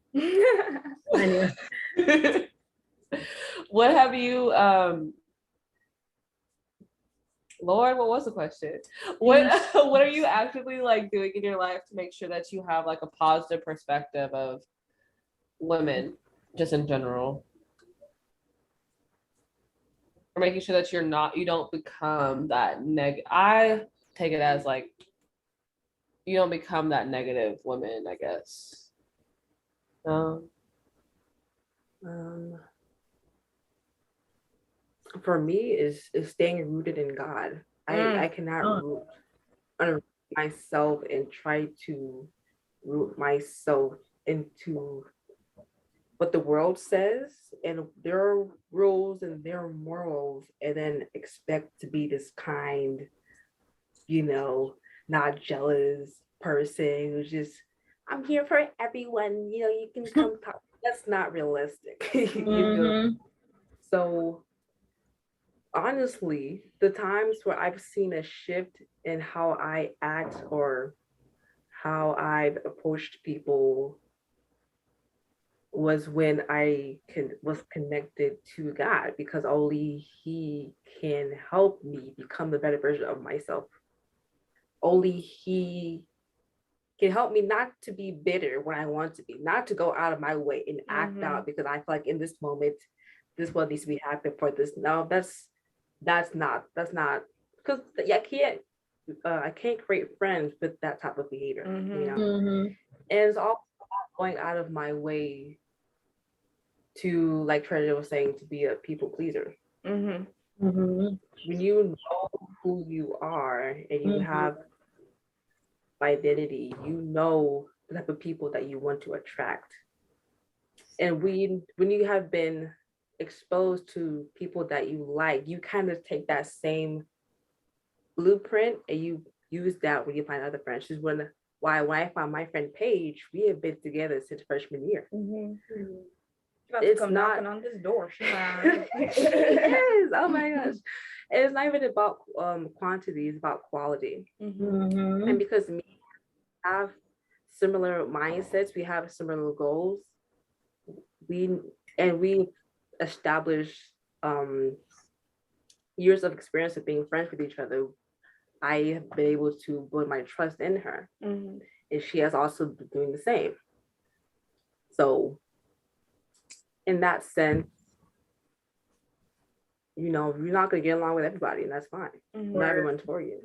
Anyway. What have you Lord, what was the question? What are you actively like doing in your life to make sure that you have like a positive perspective of women just in general? Or making sure that you don't become that I take it as like you don't become that negative woman, I guess. For me is staying rooted in God. I cannot root myself and try to root myself into what the world says and their rules and their morals, and then expect to be this kind, you know, not jealous person who's just, I'm here for everyone, you know, you can come talk. That's not realistic. You know? So honestly, the times where I've seen a shift in how I act or how I've approached people was when was connected to God, because only He can help me become the better version of myself. Only He can help me not to be bitter when I want to be, not to go out of my way and act out because I feel like in this moment, this what needs to be happening for this. No, that's not because I can't create friends with that type of behavior, you know. And it's all going out of my way to, like Treasure was saying, to be a people pleaser. When you know who you are and you have identity, you know the type of people that you want to attract. And when you have been exposed to people that you like, you kind of take that same blueprint and you use that when you find other friends. This is when I found my friend Paige, we have been together since freshman year. It's come knocking on this door. Yes, oh my gosh. And it's not even about quantity, it's about quality. And because we have similar mindsets, we have similar goals, we established years of experience of being friends with each other. I have been able to build my trust in her, and she has also been doing the same. So, in that sense, you're not going to get along with everybody, and that's fine. Not everyone's for you.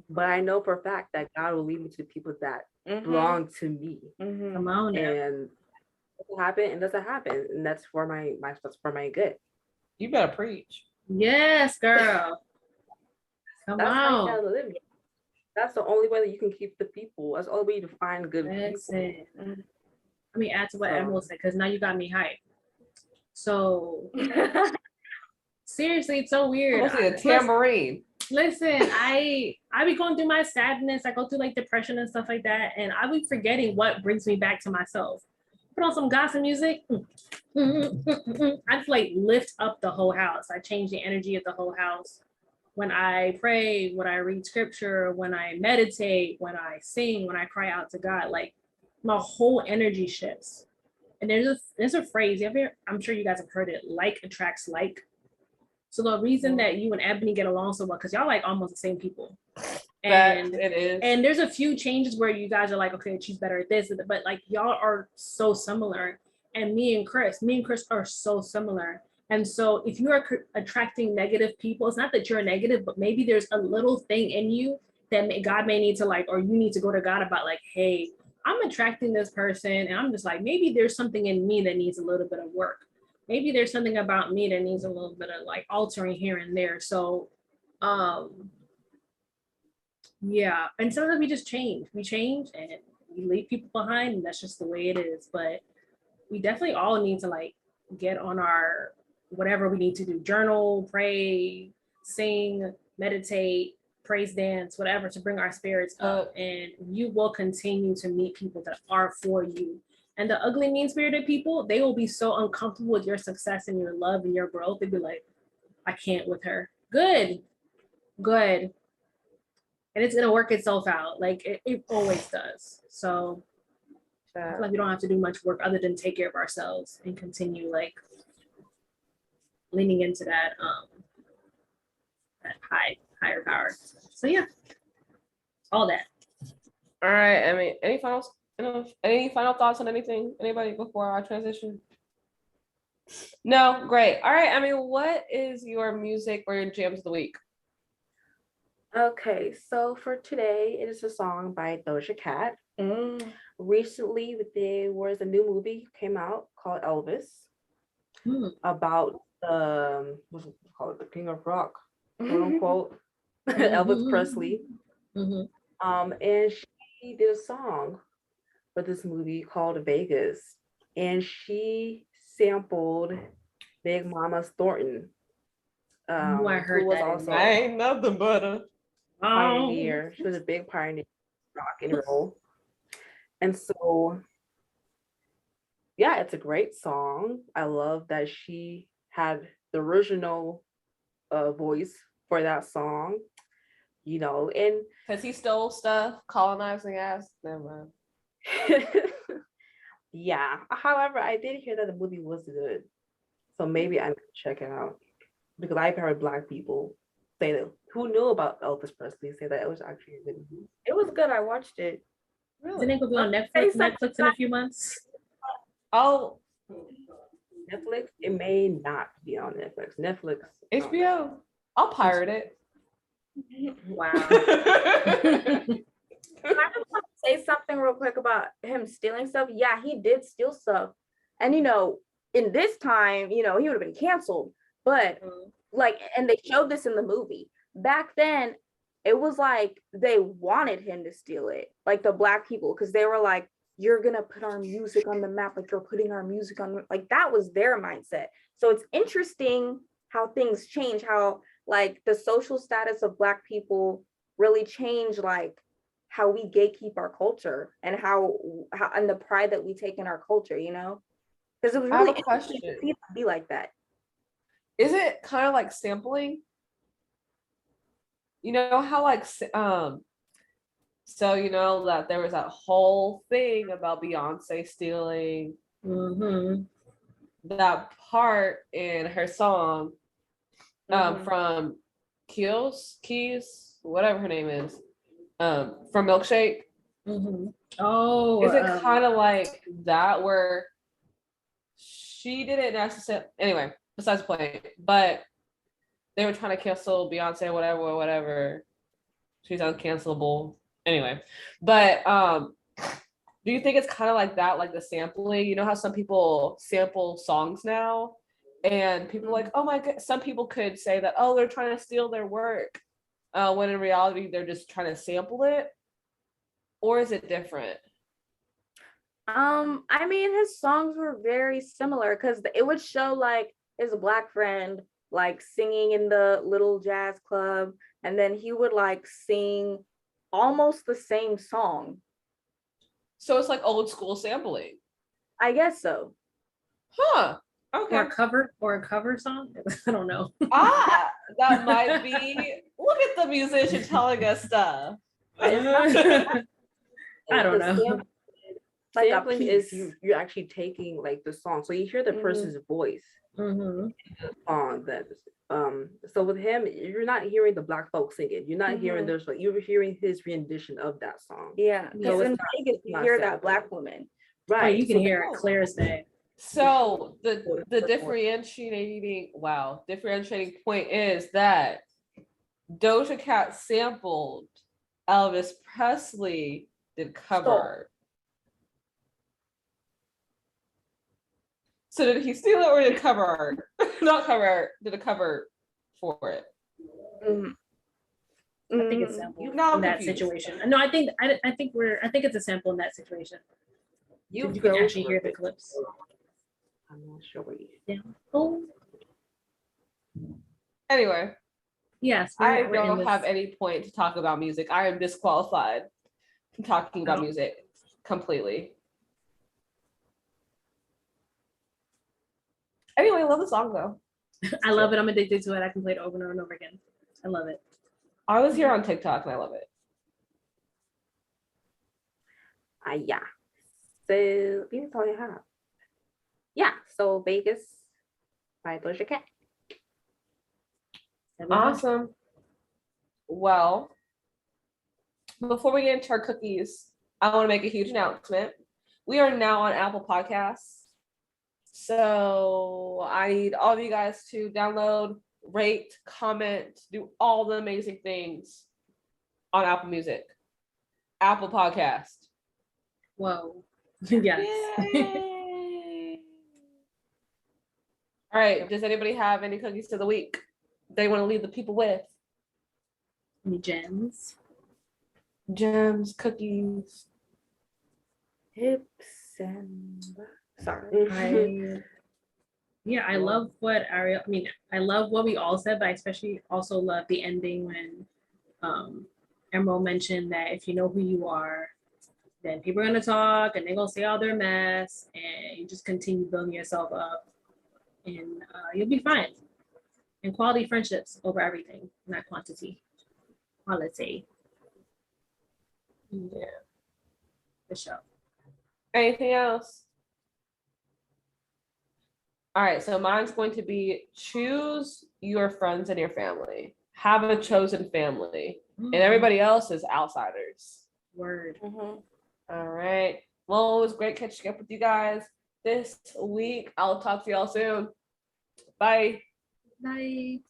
But I know for a fact that God will lead me to people that belong to me. Come on now. And it will happen and doesn't happen. And that's for that's for my good. You better preach. Yes, girl. Come That's how you on. gotta live. That's the only way that you can keep the people. That's the only way to find good Listen. people. Let me add to what Emma said, because now you got me hyped. So seriously, it's so weird. Mostly a tambourine. Listen, I be going through my sadness. I go through like depression and stuff like that, and I be forgetting what brings me back to myself. Put on some gospel music. I just like lift up the whole house. I change the energy of the whole house. When I pray, when I read scripture, when I meditate, when I sing, when I cry out to God, like my whole energy shifts. And there's a phrase, I'm sure you guys have heard it, like attracts like. So the reason that you and Ebony get along so well, because y'all like almost the same people. And it is. And there's a few changes where you guys are like, okay, she's better at this, but like y'all are so similar. And me and Chris are so similar. And so if you are attracting negative people, it's not that you're negative, but maybe there's a little thing in you that God may need to like, or you need to go to God about like, hey, I'm attracting this person. And I'm just like, maybe there's something in me that needs a little bit of work. Maybe there's something about me that needs a little bit of like altering here and there. So, yeah. And sometimes we just change. We change and we leave people behind, and that's just the way it is. But we definitely all need to like get on our whatever we need to do, journal, pray, sing, meditate, praise dance, whatever, to bring our spirits up. And you will continue to meet people that are for you. And the ugly, mean-spirited people, they will be so uncomfortable with your success and your love and your growth. They'd be like, I can't with her. Good. And it's gonna work itself out. Like it always does. So I feel like we don't have to do much work other than take care of ourselves and continue like leaning into that higher power. So yeah, all that. All right. I mean, any final thoughts on anything? Anybody before our transition? No, great. All right. I mean, what is your music or your jams of the week? Okay, so for today, it is a song by Doja Cat. Recently, there was a new movie came out called Elvis about what's it called, the King of Rock, quote unquote, Elvis Presley. And she did a song for this movie called Vegas, and she sampled Big Mama Thornton. I heard who was that. Also I ain't nothing but a pioneer. She was a big pioneer in rock and roll. And so, yeah, it's a great song. I love that she had the original voice for that song, and because he stole stuff, colonizing ass. Never mind. yeah. However, I did hear that the movie was good, so maybe I could check it out, because I've heard Black people say that who knew about Elvis Presley say that it was actually a good movie. It was good. I watched it. Isn't it gonna be on Netflix in a few months? Oh, Netflix? It may not be on Netflix. HBO. I'll pirate it. Wow. I just want to say something real quick about him stealing stuff. Yeah, he did steal stuff. And in this time, he would have been canceled. But and they showed this in the movie. Back then, it was like they wanted him to steal it, like the Black people, because they were like, you're gonna put our music on the map, like you're putting our music on, like that was their mindset. So it's interesting how things change, how like the social status of Black people really change, like how we gatekeep our culture and how and the pride that we take in our culture, because it was really interesting to see it be like that. Is it kind of like sampling? How like so that there was that whole thing about Beyonce stealing that part in her song Mhm. from Keys, whatever her name is, from Milkshake. Oh, Is it kind of like that where she didn't necessarily, anyway, besides the point, but they were trying to cancel Beyonce, whatever. She's uncancelable. Anyway, but do you think it's kind of like that, like the sampling? You know how some people sample songs now, and people are like, oh my god, some people could say that, oh, they're trying to steal their work, when in reality they're just trying to sample it, or is it different? I mean, his songs were very similar because it would show like his black friend like singing in the little jazz club, and then he would like sing almost the same song. So it's like old school sampling. I guess so. Huh. Okay. or a cover song. I don't know. That might be. Look at the musician telling us stuff. I don't know. Like a Sampling is piece. you're actually taking like the song, so you hear the person's voice on that. So with him, you're not hearing the black folks singing. You're not hearing there's like you're hearing his rendition of that song. Yeah, because So in it's not- Vegas you not hear sampling. that black woman. Right, you can so hear it clear as day. So the differentiating point is that Doja Cat sampled Elvis Presley did cover art. So did he steal it or did cover art? Not cover art, did a cover for it. I think it's sample in Now I'm that confused. situation. No, I think it's a sample in that situation. You can actually hear the clips. I'm not sure what you. Yeah. Oh. Anyway, Yes. I we're in don't this. have any point to talk about music. I am disqualified from talking about music completely. Anyway, I love the song though. I love it. I'm addicted to it. I can play it over and over again. I love it. I was here on TikTok and I love it. Yeah. So that's all I have. Yeah. So Vegas by Doja Cat. Awesome. Well, before we get into our cookies, I want to make a huge announcement. We are now on Apple Podcasts. So I need all of you guys to download, rate, comment, do all the amazing things on Apple Music, Apple Podcast. Whoa. Yes. Yay. All right. Does anybody have any cookies of the week they want to leave the people with? Any gems? Gems, cookies. Hips and sorry. I love what Ariel, I love what we all said, but I especially also love the ending when Emerald mentioned that if you know who you are, then people are going to talk and they're going to say all their mess, and you just continue building yourself up and you'll be fine. And quality friendships over everything, not quantity. Quality. Yeah. For sure. Anything else? All right, so mine's going to be choose your friends and your family. Have a chosen family, and everybody else is outsiders. Word. All right. Well, it was great catching up with you guys this week. I'll talk to y'all soon. Bye. Bye.